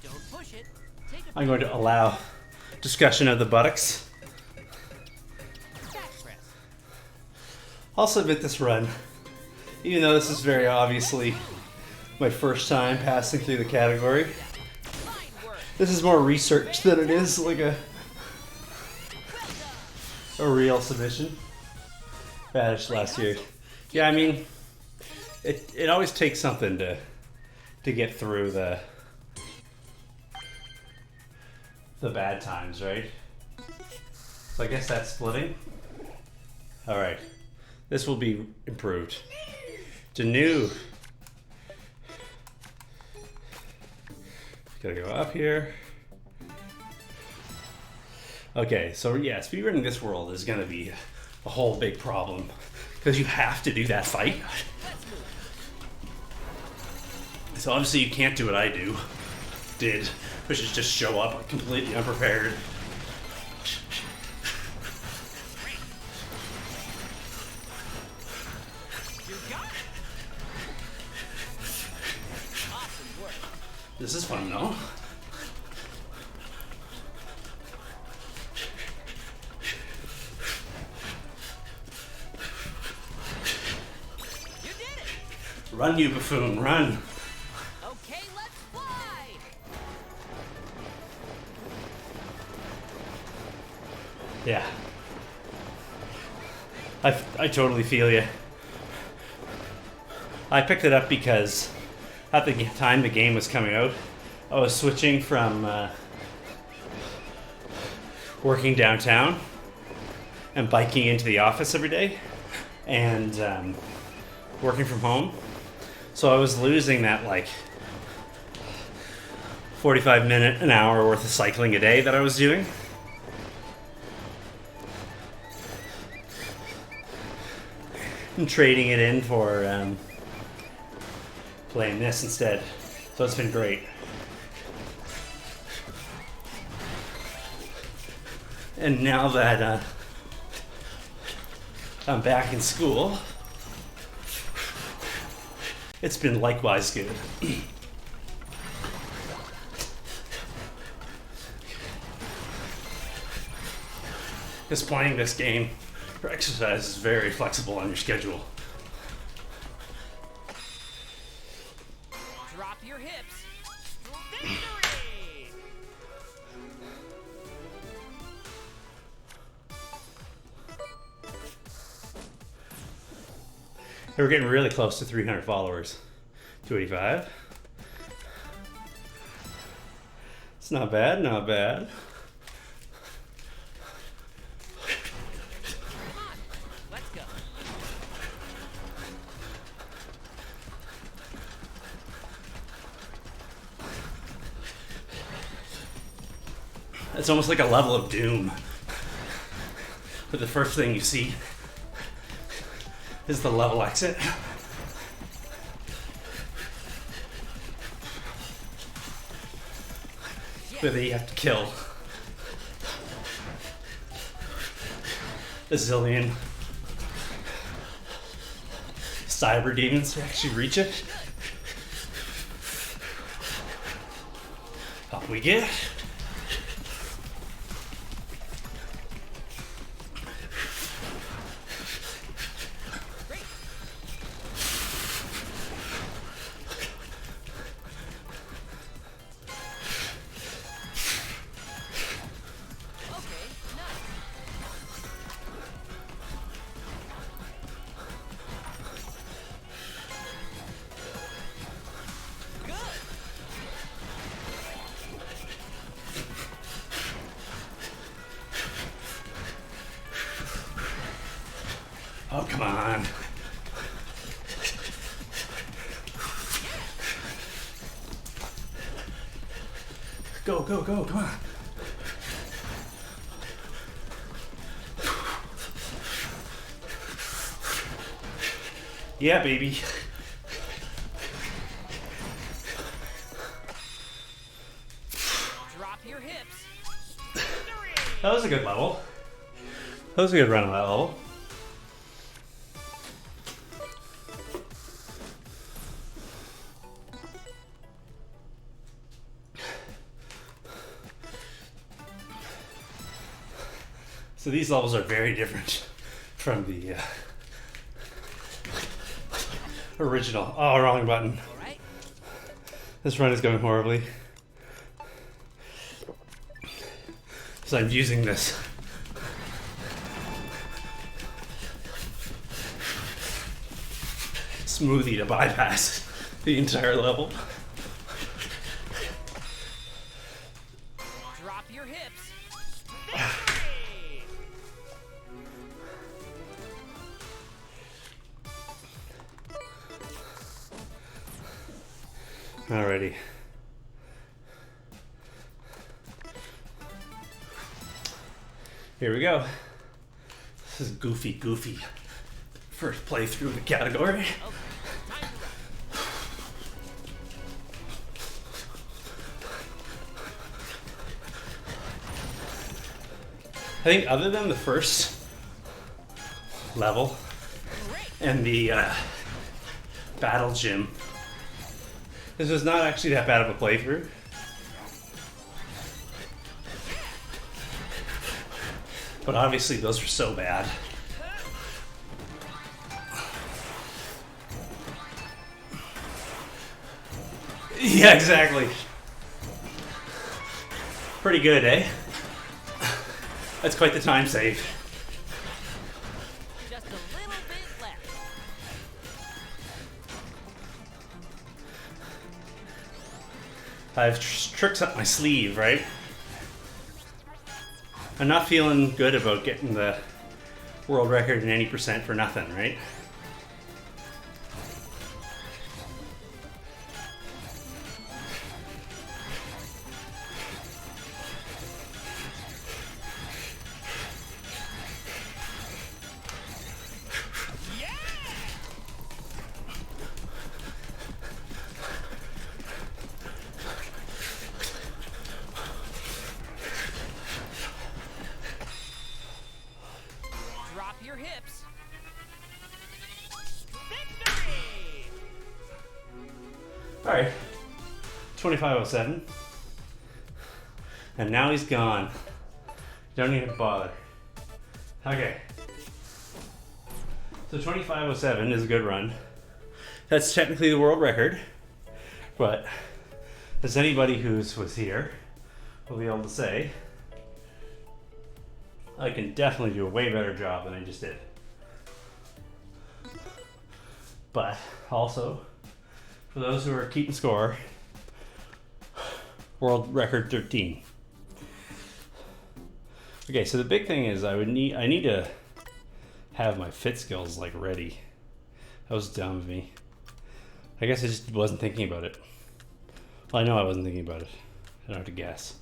Don't push it. Take a I'm going to allow discussion of the buttocks. back press. I'll submit this run, even though this is very obviously my first time passing through the category. Fine work. This is more research than it is like a real submission. Vanished last year. Yeah, I mean, it always takes something to get through the bad times, right? So I guess that's splitting. All right, this will be improved. Janu. Gotta go up here. Okay, so yeah, speedrunning this world is gonna be a whole big problem because you have to do that fight. So obviously you can't do what I did, which is just show up completely unprepared. You got it. Awesome work. This is fun though. You did it. Run, you buffoon, run. Okay, let's fly. Yeah. I totally feel you. I picked it up because at the time the game was coming out, I was switching from working downtown and biking into the office every day and working from home. So I was losing that like 45-minute, an hour worth of cycling a day that I was doing. I'm trading it in for playing this instead. So it's been great. And now that I'm back in school, it's been likewise good. Because playing this game for exercise is very flexible on your schedule. Drop your hips. Victory! We're getting really close to 300 followers. 285. It's not bad, not bad. Come on, let's go. It's almost like a level of doom. But the first thing you see is the level exit. Where you have to kill a zillion cyber demons to actually reach it. Up we get. Oh, come on. Go, go, go, come on. Yeah, baby. Drop your hips. That was a good level. That was a good run on that level. So these levels are very different from the original. Oh, wrong button. All right. This run is going horribly. So I'm using this smoothie to bypass the entire level. Drop your hips. Alrighty. Here we go. This is goofy. First playthrough of the category. Okay, time to run. I think other than the first level and the battle gym, this was not actually that bad of a playthrough. But obviously those were so bad. Yeah, exactly. Pretty good, eh? That's quite the time save. Just a little bit left. I have tricks up my sleeve, right? I'm not feeling good about getting the world record in any percent for nothing, right? your hips. Victory! All right, 2507. And now he's gone. Don't even bother. Okay. So 2507 is a good run. That's technically the world record, but as anybody who's was here will be able to say, I can definitely do a way better job than I just did. But also, for those who are keeping score, world record 13. Okay, so the big thing is I need to have my fit skills like ready. That was dumb of me. I guess I just wasn't thinking about it. Well, I know I wasn't thinking about it. I don't have to guess.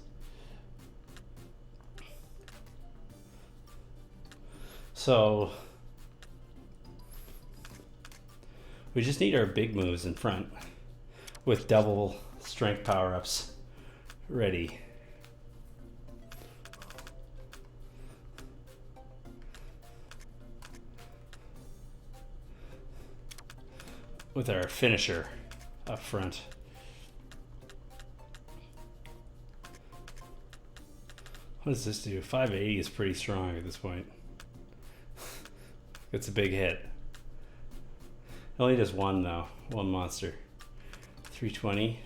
So we just need our big moves in front with double strength power-ups ready. With our finisher up front. What does this do? 580 is pretty strong at this point. It's a big hit. It only does one though, one monster. 320.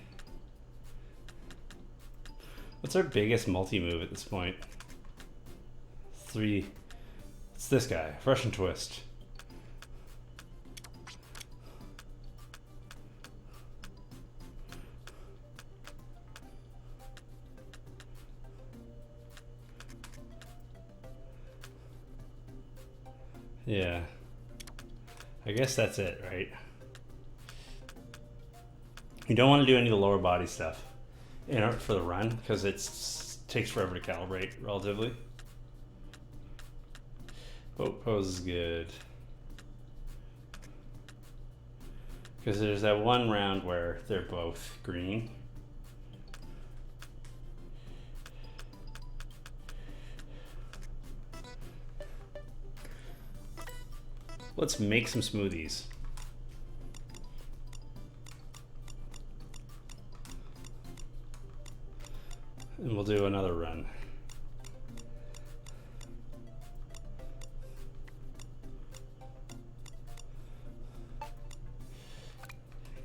What's our biggest multi-move at this point? It's this guy, Russian Twist. Yeah, I guess that's it, right? You don't want to do any of the lower body stuff in order for the run because it takes forever to calibrate relatively. Boat pose is good because there's that one round where they're both green. Let's make some smoothies. And we'll do another run.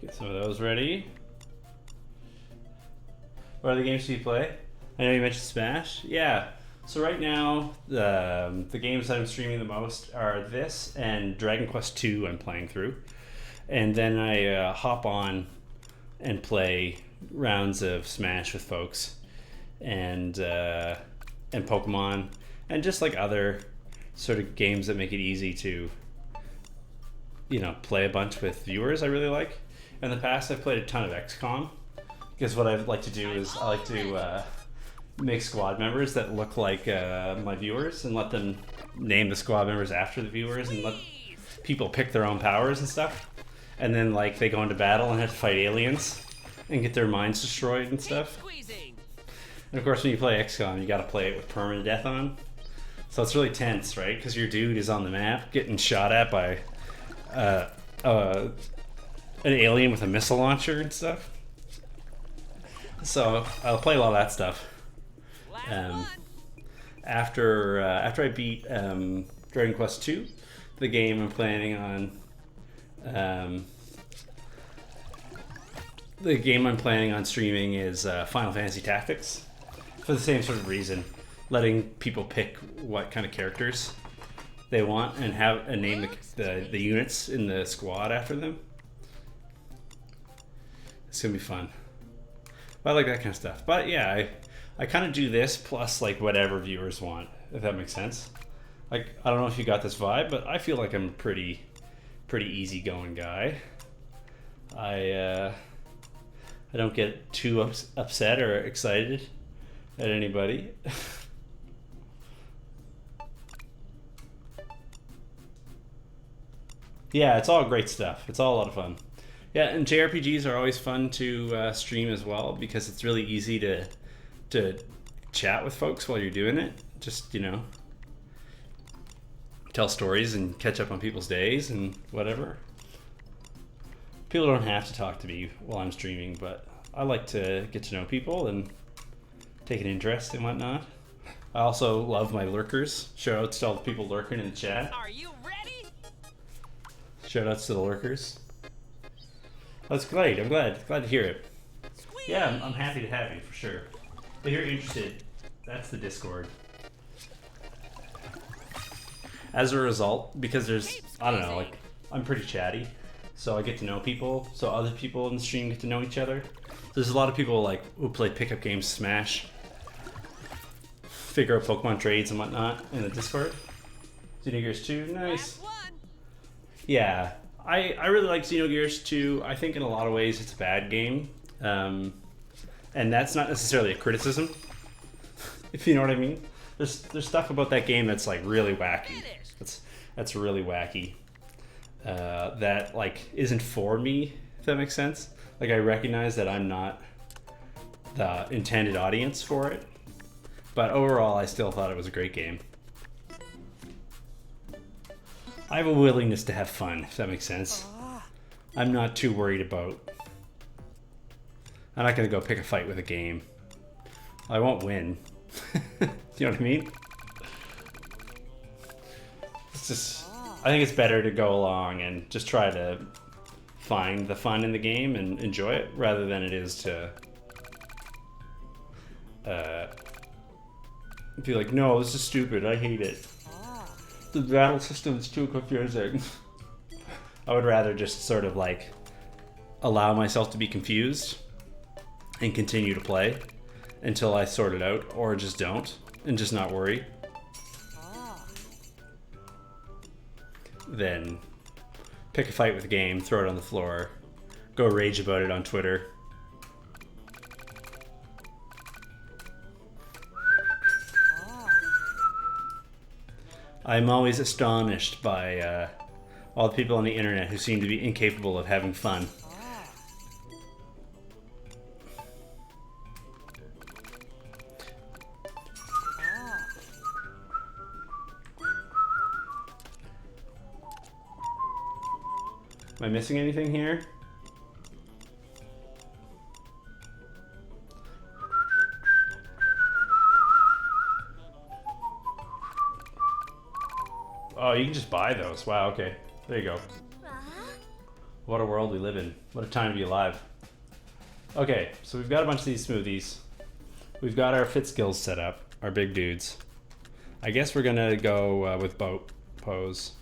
Get some of those ready. What other games do you play? I know you mentioned Smash. Yeah. So right now, the games that I'm streaming the most are this and Dragon Quest II I'm playing through. And then I hop on and play rounds of Smash with folks and Pokemon and just like other sort of games that make it easy to, you know, play a bunch with viewers I really like. In the past, I've played a ton of XCOM because what I like to do is I like to make squad members that look like my viewers and let them name the squad members after the viewers and let people pick their own powers and stuff. And then like they go into battle and have to fight aliens and get their minds destroyed and stuff. And of course when you play XCOM you gotta play it with permanent death on. So it's really tense, right? Because your dude is on the map getting shot at by an alien with a missile launcher and stuff. So I'll play a lot of that stuff. After I beat Dragon Quest II, the game I'm planning on streaming is Final Fantasy Tactics, for the same sort of reason, letting people pick what kind of characters they want and name the units in the squad after them. It's gonna be fun. But I like that kind of stuff. But yeah, I kind of do this plus like whatever viewers want, if that makes sense. Like I don't know if you got this vibe, but I feel like I'm a pretty easygoing guy. I don't get too upset or excited at anybody. Yeah, it's all great stuff. It's all a lot of fun. Yeah, and JRPGs are always fun to stream as well because it's really easy to chat with folks while you're doing it. Just, you know, tell stories and catch up on people's days and whatever. People don't have to talk to me while I'm streaming, but I like to get to know people and take an interest and whatnot. I also love my lurkers. Shout outs to all the people lurking in the chat. Are you ready? Shout outs to the lurkers. That's great. I'm glad to hear it. Squeeze. Yeah, I'm happy to have you for sure. If you're interested, that's the Discord. As a result, because there's, I don't know, like, I'm pretty chatty, so I get to know people, so other people in the stream get to know each other. There's a lot of people, like, who play pickup games, Smash, figure out Pokemon trades and whatnot in the Discord. Xenogears 2, nice. Last one. Yeah, I really like Xenogears 2. I think in a lot of ways it's a bad game. And that's not necessarily a criticism, if you know what I mean. There's stuff about that game that's like really wacky. That's really wacky. That like isn't for me, if that makes sense. Like I recognize that I'm not the intended audience for it, but overall I still thought it was a great game. I have a willingness to have fun, if that makes sense. I'm not too worried about... I'm not going to go pick a fight with a game. I won't win. Do you know what I mean? It's just... I think it's better to go along and just try to find the fun in the game and enjoy it, rather than it is to... be like, no, this is stupid, I hate it. The battle system is too confusing. I would rather just sort of like allow myself to be confused and continue to play until I sort it out, or just don't and just not worry. Then pick a fight with a game, throw it on the floor, go rage about it on Twitter. I'm always astonished by all the people on the internet who seem to be incapable of having fun. Am I missing anything here? Oh, you can just buy those. Wow, okay. There you go. What a world we live in. What a time to be alive. Okay, so we've got a bunch of these smoothies. We've got our fit skills set up, our big dudes. I guess we're gonna go with boat pose.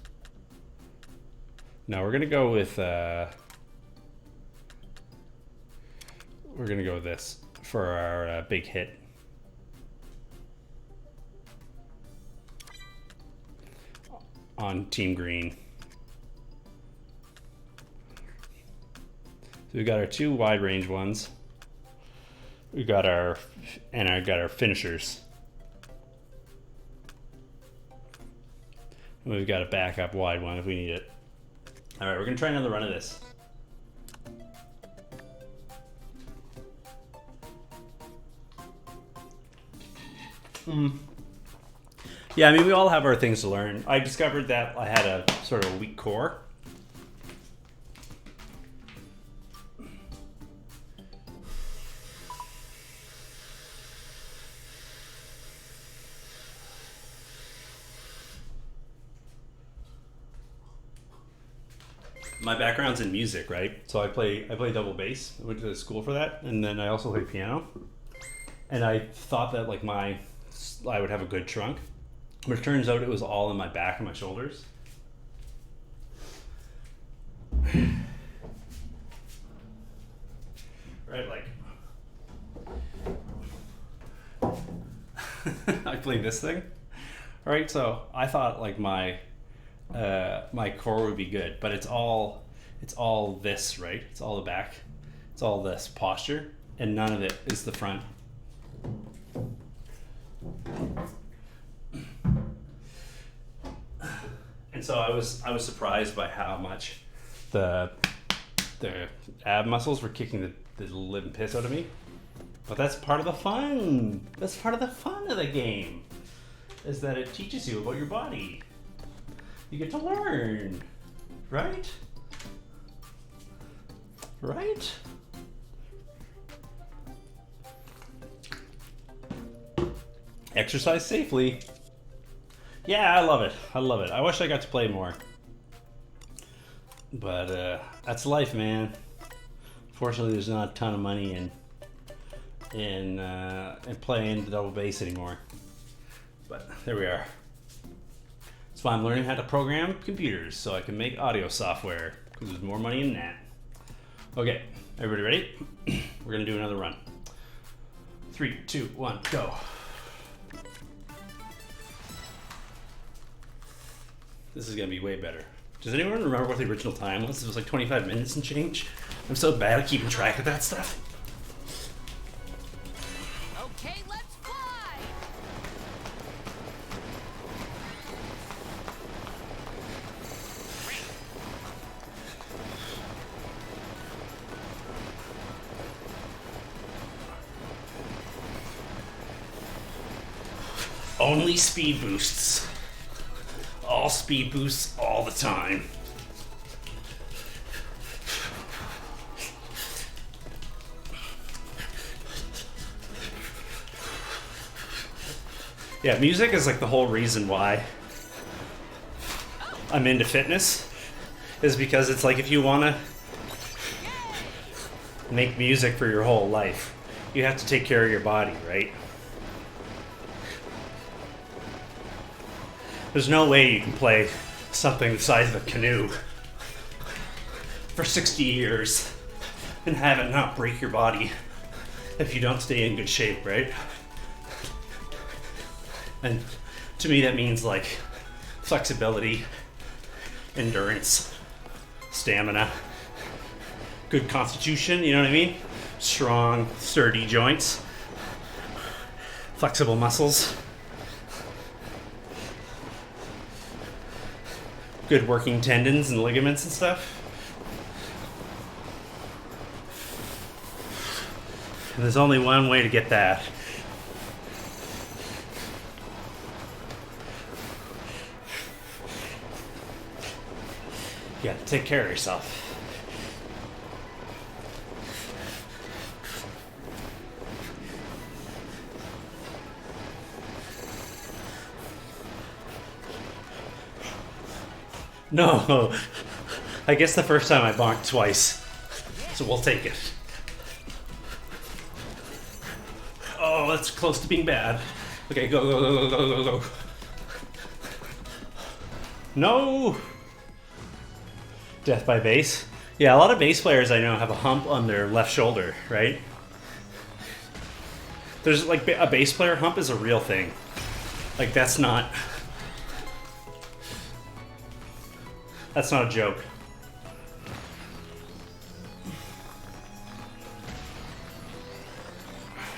No, we're gonna go with this for our big hit. On Team Green. So we've got our two wide range ones. We've got our finishers. And we've got a backup wide one if we need it. All right, we're gonna try another run of this. Yeah, I mean, we all have our things to learn. I discovered that I had a sort of a weak core. My background's in music, right? So I play double bass. I went to school for that, and then I also play piano. And I thought that like I would have a good trunk. But it turns out it was all in my back and my shoulders. Right, like... I play this thing. Alright, so I thought like my core would be good, but it's all this, right? It's all the back. It's all this posture, and none of it is the front. And so I was surprised by how much the ab muscles were kicking the living piss out of me. But that's part of the fun. That's part of the fun of the game, is that it teaches you about your body. You get to learn, right? Right? Exercise safely. Yeah, I love it. I love it. I wish I got to play more. But that's life, man. Fortunately, there's not a ton of money in playing the double bass anymore. But there we are. That's why I'm learning how to program computers so I can make audio software because there's more money in that. Okay, everybody ready? We're gonna do another run. 3, 2, 1, go. This is gonna be way better. Does anyone remember what the original time was? It was like 25 minutes and change. I'm so bad at keeping track of that stuff. Okay, let's fly! Only speed boosts. All speed boosts all the time. Yeah, music is like the whole reason why I'm into fitness, is because it's like if you want to make music for your whole life, you have to take care of your body, right? There's no way you can play something the size of a canoe for 60 years and have it not break your body if you don't stay in good shape, right? And to me, that means like flexibility, endurance, stamina, good constitution, you know what I mean? Strong, sturdy joints, flexible muscles, good working tendons and ligaments and stuff. And there's only one way to get that. You have to take care of yourself. No, I guess the first time I bonked twice, so we'll take it. Oh, that's close to being bad. Okay, go, go, go, go, go, go, go. No! Death by bass. Yeah, a lot of bass players I know have a hump on their left shoulder, right? There's like a bass player hump is a real thing. Like that's not a joke.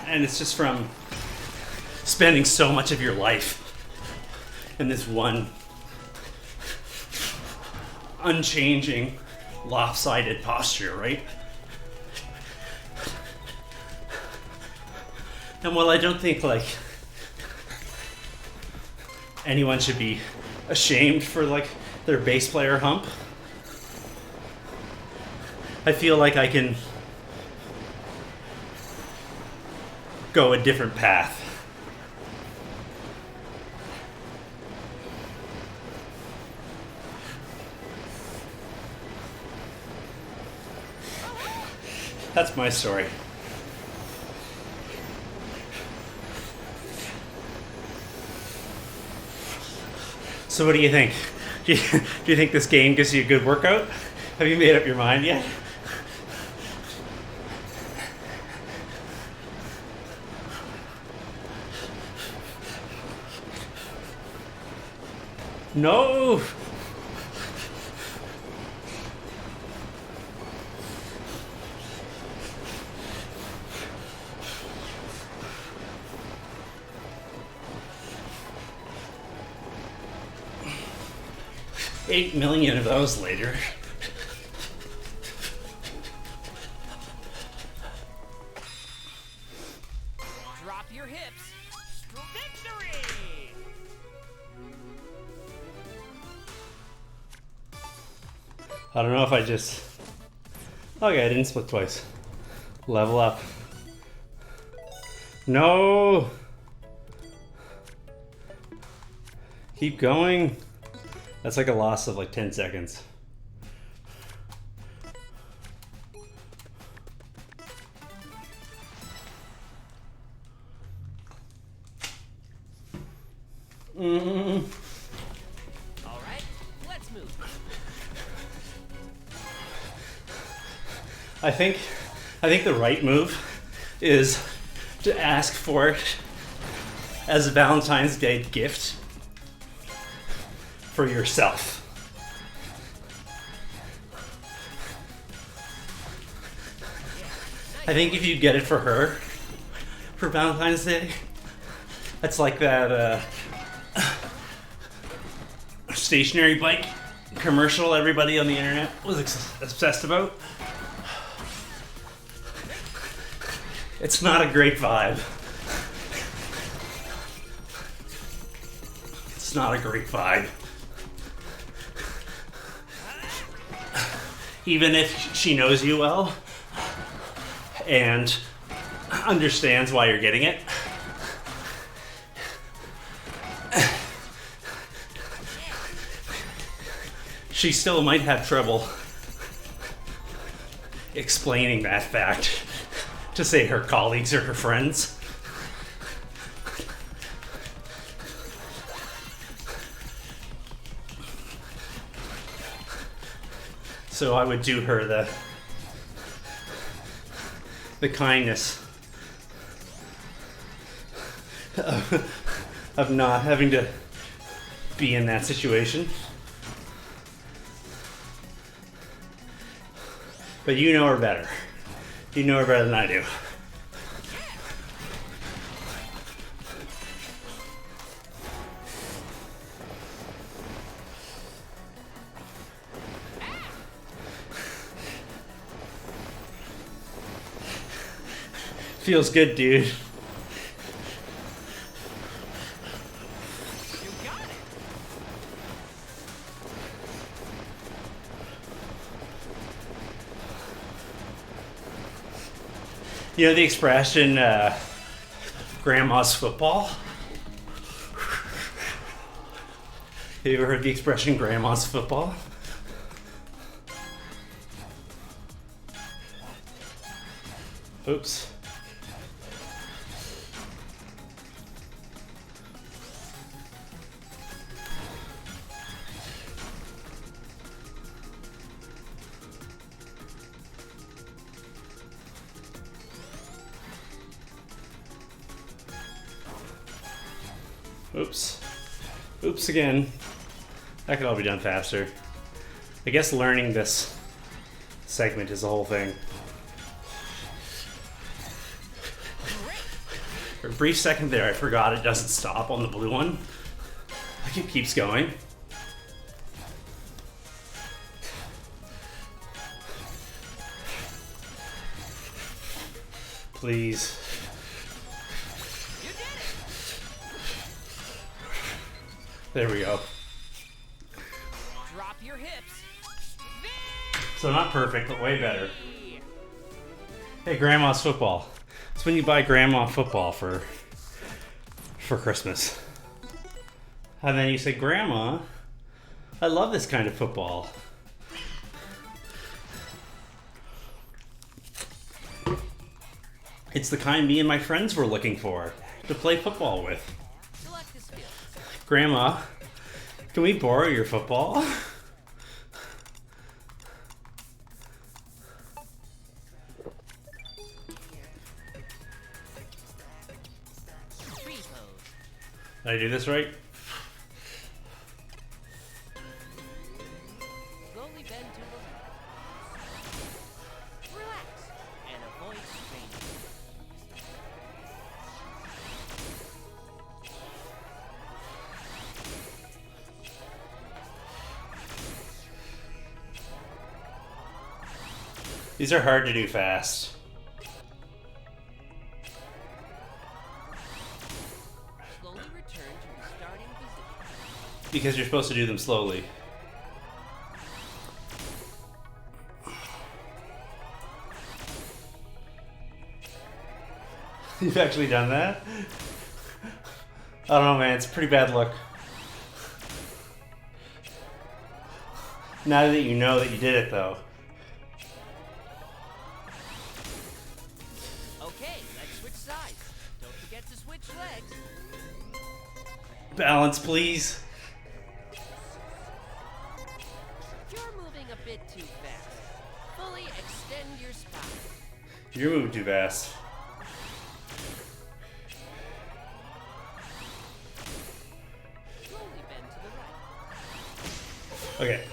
And it's just from spending so much of your life in this one unchanging, lopsided posture, right? And while I don't think like anyone should be ashamed for like their bass player hump, I feel like I can go a different path. That's my story. So what do you think? Do you think this game gives you a good workout? Have you made up your mind yet? No! $8 million of those later. Drop your hips. Victory! I don't know if I just... Okay, I didn't split twice. Level up. No! Keep going. That's like a loss of like 10 seconds. All right, let's move. I think the right move is to ask for it as a Valentine's Day gift for yourself. I think if you get it for her for Valentine's Day, that's like that stationary bike commercial everybody on the internet was obsessed about. It's not a great vibe. It's not a great vibe. Even if she knows you well and understands why you're getting it, she still might have trouble explaining that fact to, say, her colleagues or her friends. So I would do her the kindness of not having to be in that situation. But you know her better. You know her better than I do. Feels good, dude. You got it. You know the expression, grandma's football? Have you ever heard the expression grandma's football? Oops. Oops. Oops again. That could all be done faster. I guess learning this segment is the whole thing. For a brief second there, I forgot it doesn't stop on the blue one. Like it keeps going. Please. There we go. Drop your hips. So not perfect, but way better. Hey, grandma's football. It's when you buy grandma football for Christmas. And then you say, Grandma, I love this kind of football. It's the kind me and my friends were looking for to play football with. Select the skill. Grandma, can we borrow your football? Tree pose. Did I do this right? Slowly bend to the left. Relax and avoid straining. These are hard to do fast. Slowly return to the starting position. Because you're supposed to do them slowly. You've actually done that? I don't know, man. It's a pretty bad look. Now that you know that you did it, though. Okay, let's switch sides. Don't forget to switch legs. Balance, please. You're moving a bit too fast. Fully extend your spine. You're moving too fast. Slowly bend to the right. Okay.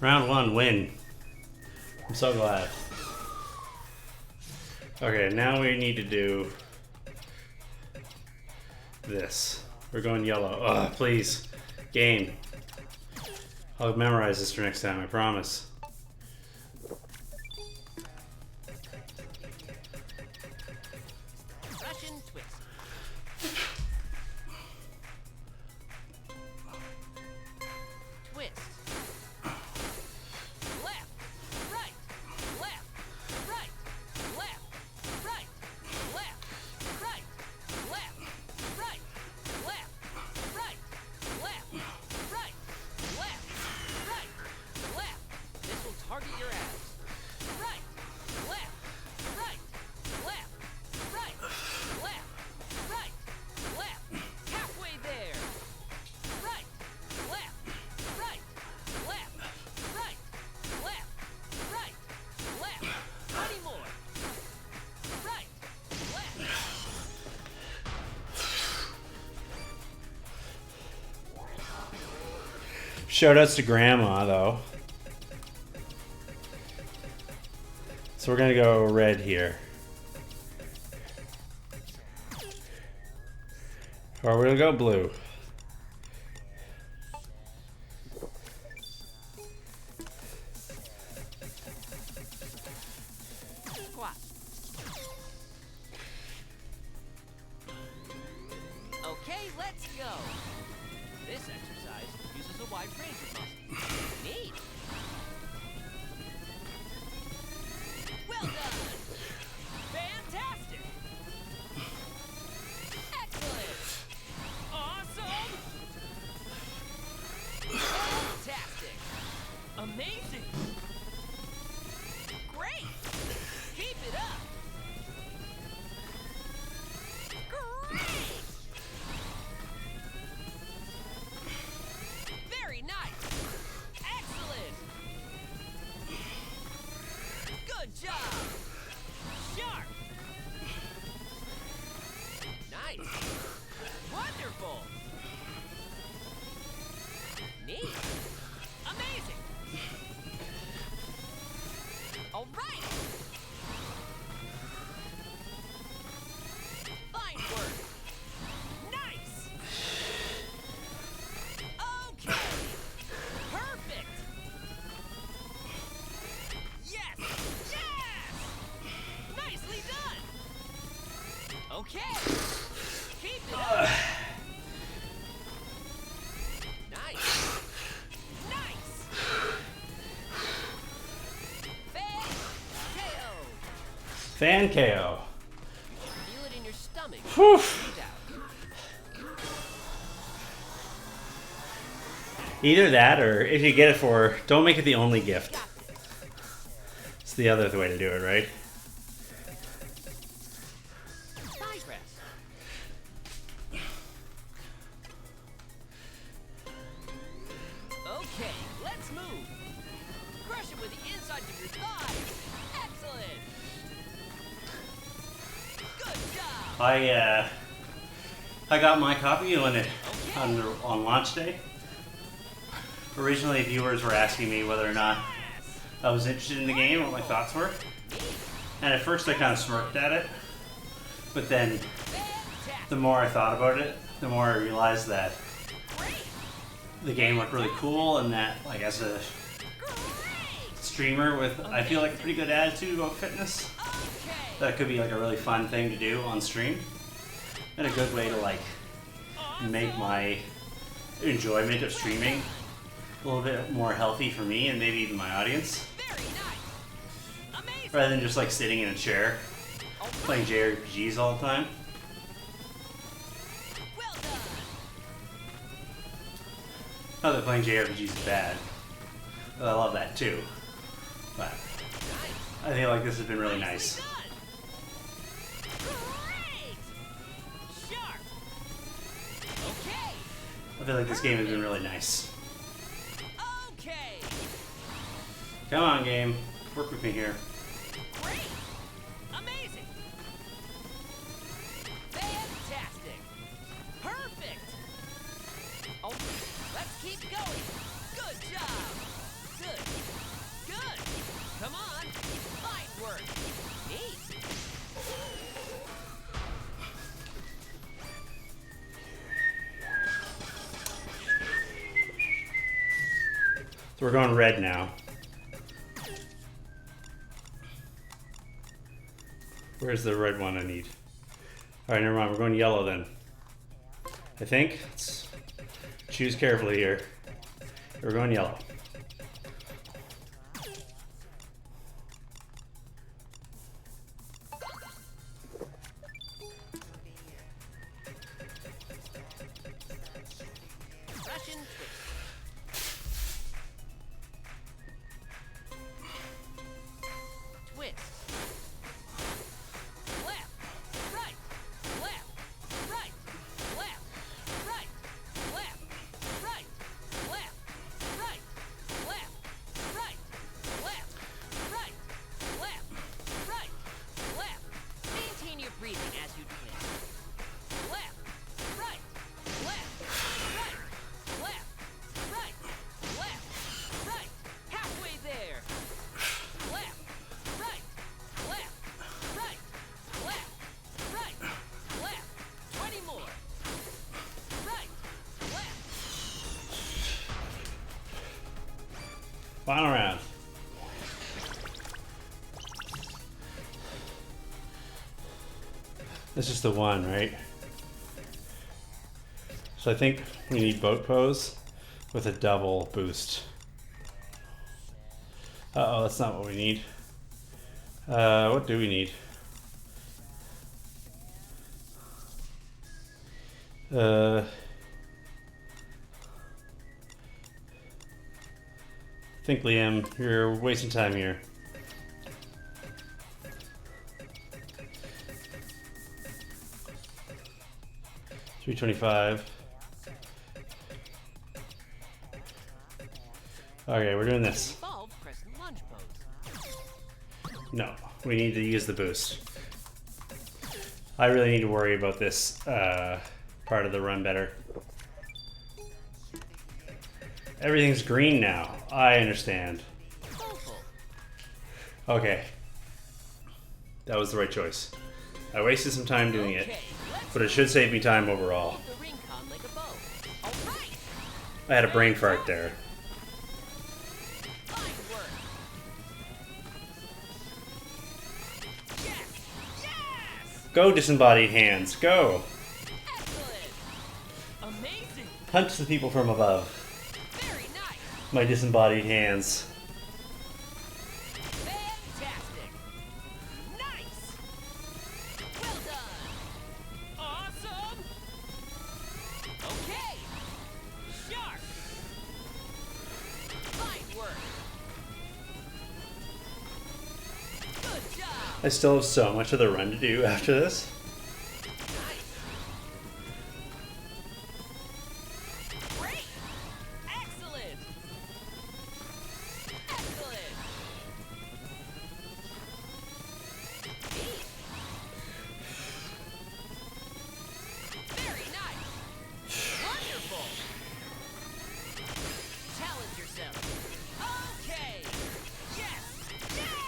Round 1, win. I'm so glad. Okay, now we need to do this. We're going yellow. Ugh, please. Game. I'll memorize this for next time, I promise. Russian twist. Twist. Left, right, left, right, left, right, left, right, left, right, left, right, left, right, left, right, left. This will target your abs. Right, left, right, left, right, left, right, left. Halfway there. Right, left, right, left, right, left, right, left. 20 more. Right, left. Shoutouts to Grandma, though. So we're gonna go red here. Or we're gonna go blue. Squat. Okay, let's go. This exercise uses a wide range of muscles. Neat. Well done. Fantastic. Excellent. Awesome. Fantastic. Amazing. Great. Keep it up. Great. Very nice. Excellent. Good job. Sharp. Nice. Wonderful. Neat. Amazing. All right. Fine work. Nice. Okay. Perfect. Yes. Yes. Nicely done. Okay. Keep it up. Nice. Nice. Fan KO. Fan KO. Feel it in your stomach. Whew. Breathe out. Either that, or if you get it for, don't make it the only gift. Got this. It's the other way to do it, right? Thigh press. Okay, let's move. Crush it with the insides of your thighs. Excellent. Good job. I got my copy on it on launch day. Originally, viewers were asking me whether or not I was interested in the game, what my thoughts were. And at first I kind of smirked at it. But then, the more I thought about it, the more I realized that the game looked really cool, and that, like, as a streamer with, I feel like, a pretty good attitude about fitness, that could be like a really fun thing to do on stream. And a good way to, like, make my enjoyment of streaming a little bit more healthy for me and maybe even my audience. Very nice. Amazing. Rather than just like sitting in a chair All Playing JRPGs all the time. Well done. Not that playing JRPGs is bad. But I love that too. But Nice. I feel like this has been really nice. Nicely done. Great. Sharp. Okay. I feel like this game has been really nice. Okay. Come on, game. Work with me here. Great. Amazing. Fantastic. Perfect. Oh, let's keep going. Good job. Good. Good. Come on. Fine work. Neat. So we're going red now. Where's the red one I need? Alright, never mind. We're going yellow then. I think. Let's choose carefully here. We're going yellow. Russian twist. Twist. Left. Right. Left. Right. Left. Right. Left. Right. Left. Right. Left. Right. Left. Right. Left. Right. Left. Maintain your breathing as you twist. Left. Right. Left. Right. Left. Right. Left. Right. Halfway there. Left. Right. Left. Right. Left. Right. Left. 20 more. Right. Left. Final round. This is the one, right? So I think we need boat pose with a double boost. Uh-oh, that's not what we need. What do we need? I think, Liam, you're wasting time here. $325. Okay, we're doing this. Evolve crescent lunge pose. No, we need to use the boost. I really need to worry about this part of the run better. Everything's green now. I understand. Soulful. Okay. That was the right choice. I wasted some time doing it, Okay, let's but it should save me time overall. hold the ring con like a bow. All right. I had a brain fart there. Fine work. Yes. Yes. Go, disembodied hands, go! Excellent. Amazing. Punch the people from above. Very nice. My disembodied hands. Fantastic. Nice. Well done. Awesome. Okay. Sharp. Fine work. Good job. I still have so much of the run to do after this. Nice. Great. Excellent. Excellent. Neat. Very nice. Wonderful. Challenge yourself. Okay. Yes. Yes.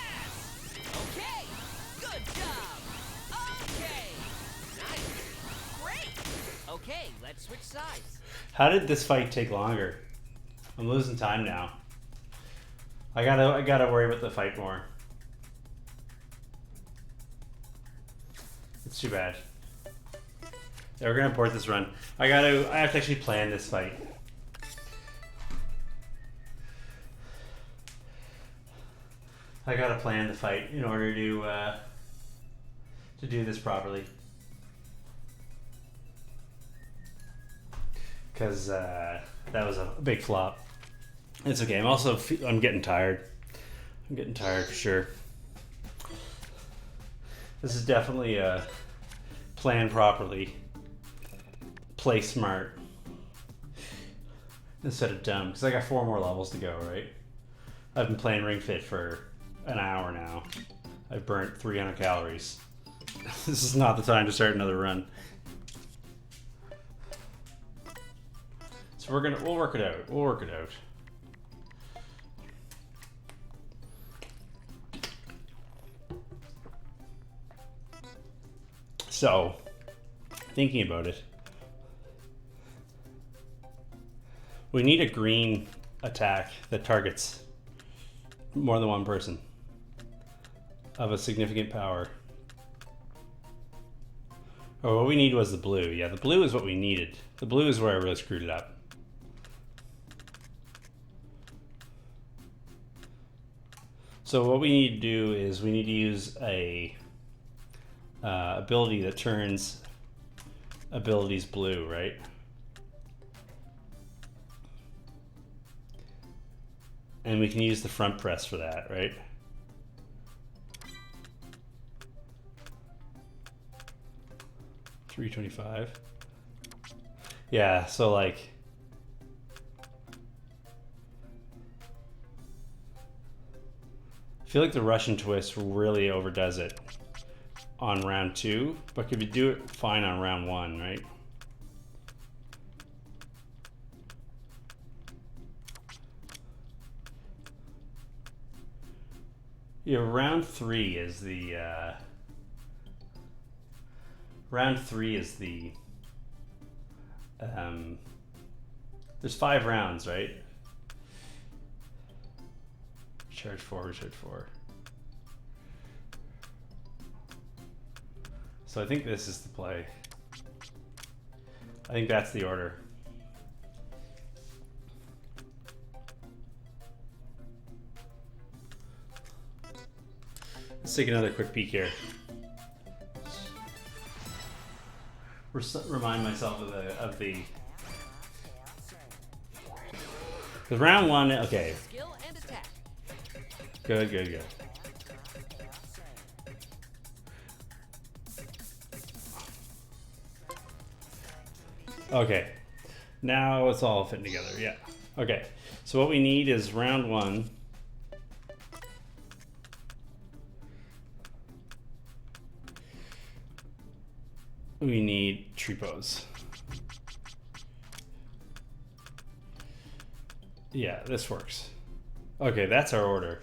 Okay. Good job. Okay. Nice. Great. Okay, let's switch sides. How did this fight take longer? I'm losing time now. I gotta worry about the fight more. It's too bad. Yeah, we're gonna abort this run. I have to actually plan this fight. I gotta plan the fight in order to to do this properly. Because that was a big flop. It's okay. I'm getting tired. I'm getting tired for sure. This is definitely a plan properly, play smart instead of dumb. Because I got 4 more levels to go, right? I've been playing Ring Fit for an hour now. I've burnt 300 calories. This is not the time to start another run. So we'll work it out. We'll work it out. So, thinking about it, we need a green attack that targets more than one person of a significant power. Oh, what we need was the blue. Yeah, the blue is what we needed. The blue is where I really screwed it up. So what we need to do is we need to use a ability that turns abilities blue, right? And we can use the front press for that, right? $325. Yeah, so like I feel like the Russian twist really overdoes it on round 2, but could you do it fine on round 1, right? Yeah, round 3 is the there's 5 rounds, right? Charge 4. So I think this is the play. I think that's the order. Let's take another quick peek here. Remind myself of the because round 1, okay. Skill and attack. Good. Okay, now it's all fitting together. Yeah. Okay, so what we need is round 1. We need tripos. Yeah, this works. Okay, that's our order.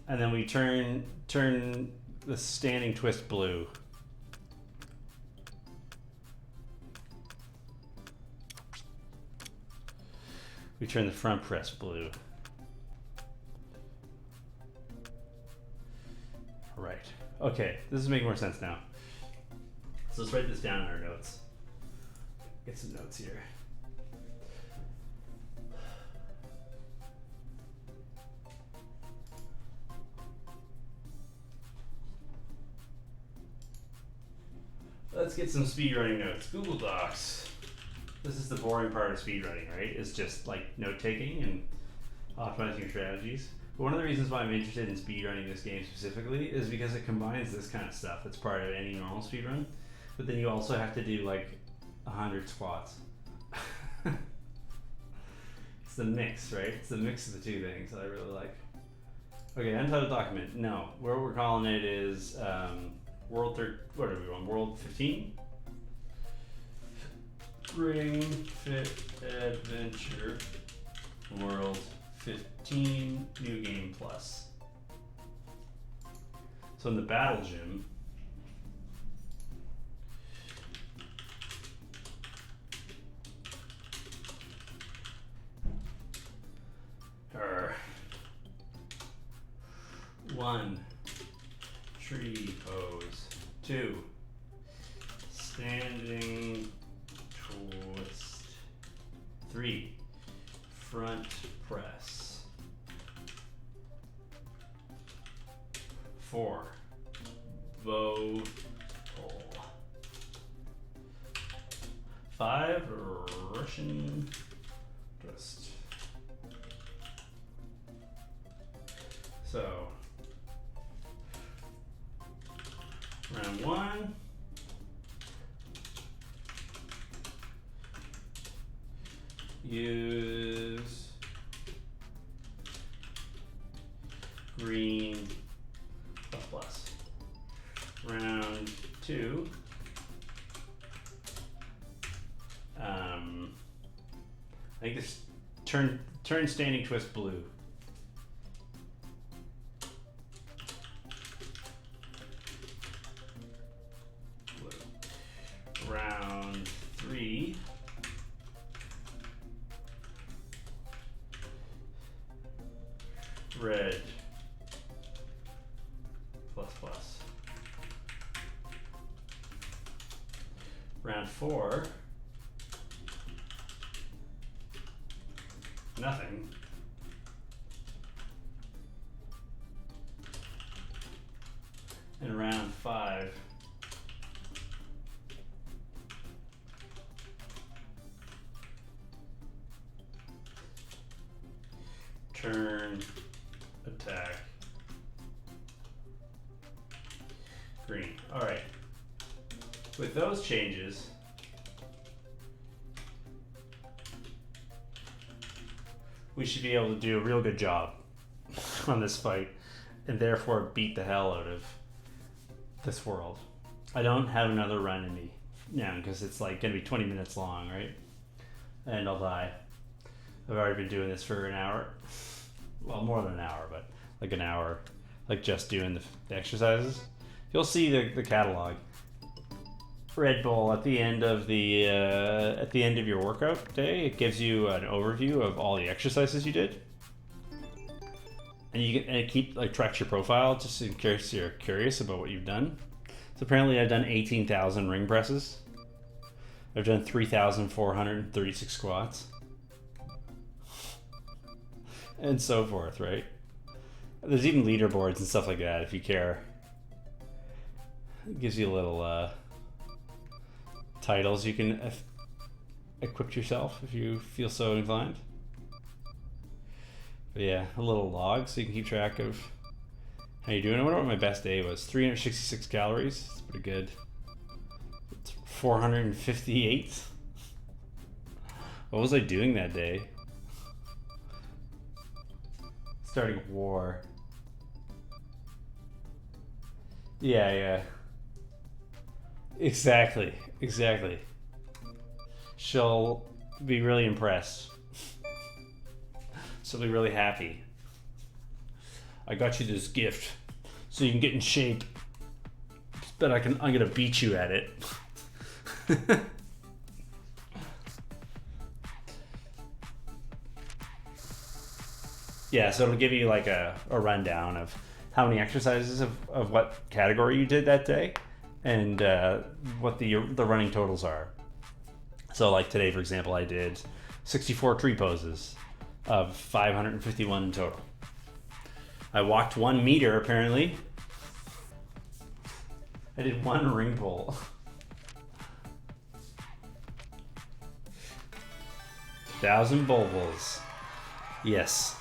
And then we turn the standing twist blue. We turn the front press blue. Right. Okay, this is making more sense now. So let's write this down in our notes. Get some notes here. Let's get some speedrunning notes. Google Docs. This is the boring part of speedrunning, right? It's just like note taking and optimizing your strategies. But one of the reasons why I'm interested in speedrunning this game specifically is because it combines this kind of stuff that's part of any normal speedrun. But then you also have to do like 100 squats. It's the mix, right? It's the mix of the two things that I really like. Okay, untitled document. No, what we're calling it is World 15? Ring Fit Adventure World 15 New Game Plus. So in the battle gym, one, tree pose. 2, standing twist. 3, front press. 4, bow 5 Russian twist. So round 1. Use green plus. Round 2. I think this turn standing twist blue. Round 3. Red plus. Round 4. Nothing. And round 5. Turn, attack, green. All right. With those changes, we should be able to do a real good job on this fight and therefore beat the hell out of this world. I don't have another run in me now because it's like gonna be 20 minutes long, right? And I'll die. I've already been doing this for an hour. Well, more than an hour, but like an hour, like just doing the exercises. You'll see the catalog. Red Bull at the end of your workout day, it gives you an overview of all the exercises you did, and it keep like tracks your profile just in case you're curious about what you've done. So apparently, I've done 18,000 ring presses. I've done 3,436 squats, and so forth. Right? There's even leaderboards and stuff like that if you care. It gives you a little. Titles you can equip yourself if you feel so inclined. But yeah, a little log so you can keep track of how you're doing. I wonder what my best day was. 366 calories. It's pretty good. It's 458. What was I doing that day? Starting war. Yeah. Exactly. She'll be really impressed. She'll be really happy. I got you this gift so you can get in shape. But I'm gonna beat you at it. Yeah, so it'll give you like a rundown of how many exercises of what category you did that day. And what the running totals are. So like today, for example, I did 64 tree poses of 551 in total. I walked 1 meter, apparently. I did 1 ring pull. 1,000 bulbils. Yes.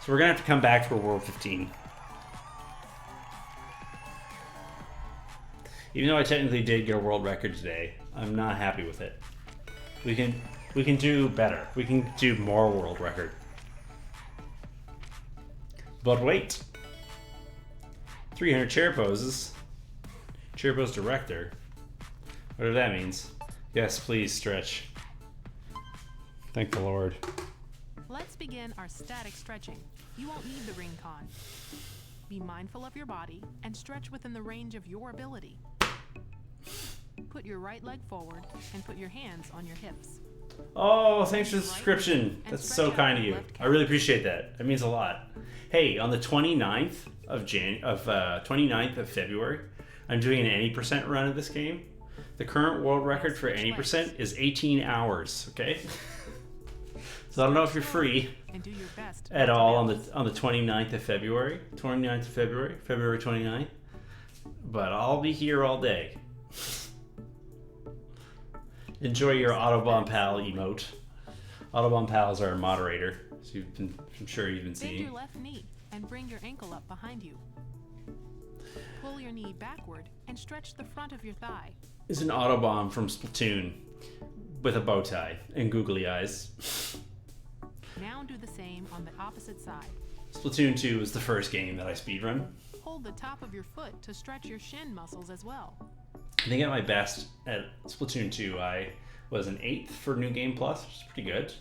So we're gonna have to come back for World 15. Even though I technically did get a world record today, I'm not happy with it. We can do better. We can do more world record. But wait. 300 chair poses. Chair pose director. Whatever that means. Yes, please stretch. Thank the Lord. Let's begin our static stretching. You won't need the ring con. Be mindful of your body and stretch within the range of your ability. Put your right leg forward and put your hands on your hips. Oh, thanks for the subscription. That's so kind of you. I really appreciate that. That means a lot. Hey, on the 29th of 29th of February, I'm doing an any percent run of this game. The current world record for any percent is 18 hours. Okay. So I don't know if you're free at all on the 29th of February. 29th of February, February 29th. But I'll be here all day. Enjoy your Autobomb Pal emote. Autobomb Pal is our moderator, so I'm sure you've been Bend seeing. your left knee and bring your ankle up behind you. Pull your knee backward and stretch the front of your thigh. Is an Autobomb from Splatoon with a bow tie and googly eyes. Now do the same on the opposite side. Splatoon 2 was the first game that I speedrun. Hold the top of your foot to stretch your shin muscles as well. I think at my best at Splatoon 2, I was an 8th for New Game Plus, which is pretty good.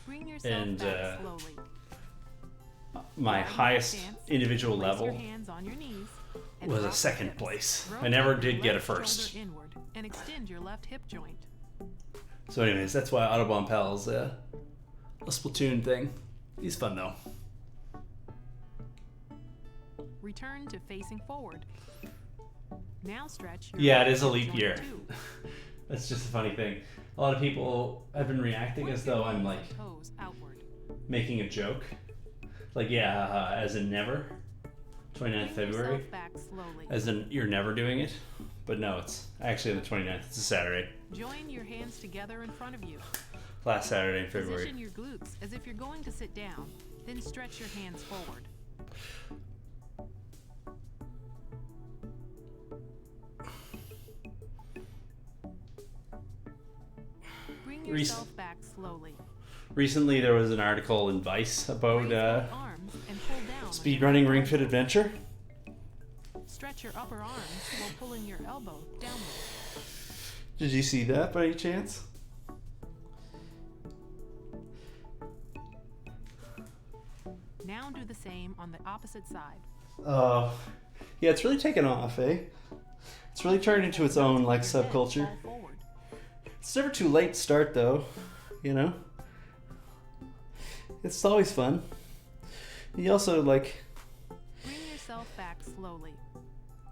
Bring yourself And, back slowly. My While you highest dance, individual place your level hands on your knees and was a drop your second hips. place. I Rotate never your did get a left shoulder first. inward and extend your left hip joint. So anyways, that's why Autobomb Pal's a Splatoon thing. He's fun though. Return to facing forward. Now stretch your Yeah, left it is a hip leap joint year. too. That's just a funny thing. A lot of people have been reacting Work as your though I'm knees like and toes outward. making a joke. Like, yeah, as in never. 29th Bring February. yourself back slowly. As in you're never doing it. But no, it's actually the 29th. It's a Saturday. Join your hands together in front of you. Last Saturday in February. Position your glutes as if you're going to sit down. Then stretch your hands forward. Bring yourself back slowly. Recently there was an article in Vice about Raise both arms and pull down on your speedrunning Ring left Fit elbow. Adventure. Stretch your upper arms while pulling your elbow downward. Did you see that by any chance? Now do the same on the opposite side. Yeah, it's really taken off, eh? It's really turned into its own like Your head subculture. fall forward. It's never too late to start though, you know? It's always fun. You also like Bring yourself back slowly.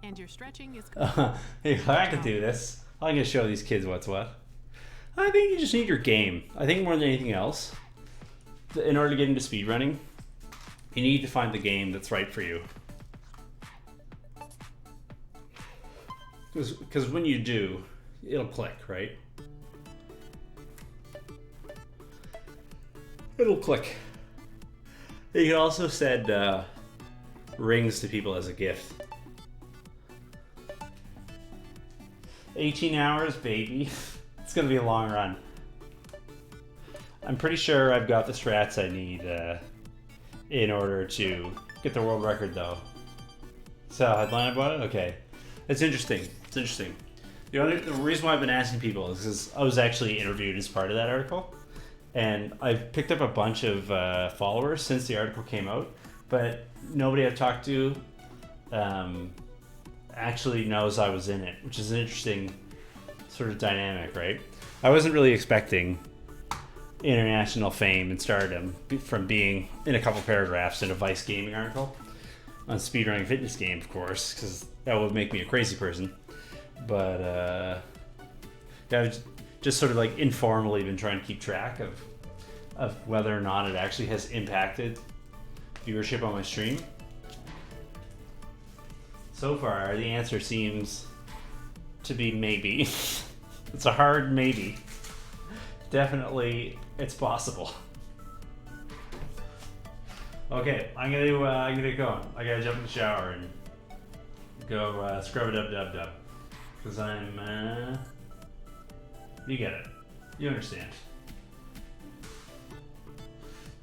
And your stretching is complete. hey, I can do this. I'm gonna show these kids what's what. I think you just need your game. I think more than anything else, in order to get into speedrunning, you need to find the game that's right for you. Because when you do, it'll click, right? It'll click. You can also send rings to people as a gift. 18 hours, baby. It's gonna be a long run. I'm pretty sure I've got the strats I need in order to get the world record, though. So, headline about it? Okay. It's interesting. It's interesting. The reason why I've been asking people is because I was actually interviewed as part of that article. And I've picked up a bunch of followers since the article came out. But nobody I've talked to actually knows I was in it, which is an interesting sort of dynamic, right? I wasn't really expecting international fame and stardom from being in a couple paragraphs in a Vice gaming article on speedrunning fitness game, of course, because that would make me a crazy person. But yeah, I've just sort of like informally been trying to keep track of whether or not it actually has impacted viewership on my stream. So far, the answer seems to be maybe. It's a hard maybe. Definitely, it's possible. Okay, I'm gonna go. I gotta jump in the shower and go scrub it up, because I'm. You get it. You understand.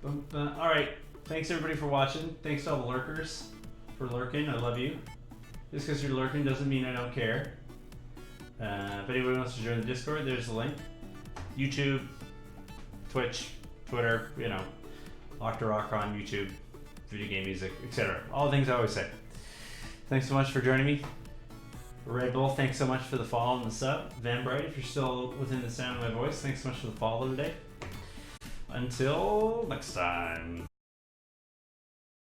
All right. Thanks everybody for watching. Thanks to all the lurkers for lurking. I love you. Just because you're lurking doesn't mean I don't care. If anybody wants to join the Discord, there's the link. YouTube, Twitch, Twitter, you know, Lock to Rock on YouTube, video game music, etc. All the things I always say. Thanks so much for joining me. Red Bull, thanks so much for the follow and the sub. Van Bright, if you're still within the sound of my voice, thanks so much for the follow today. Until next time.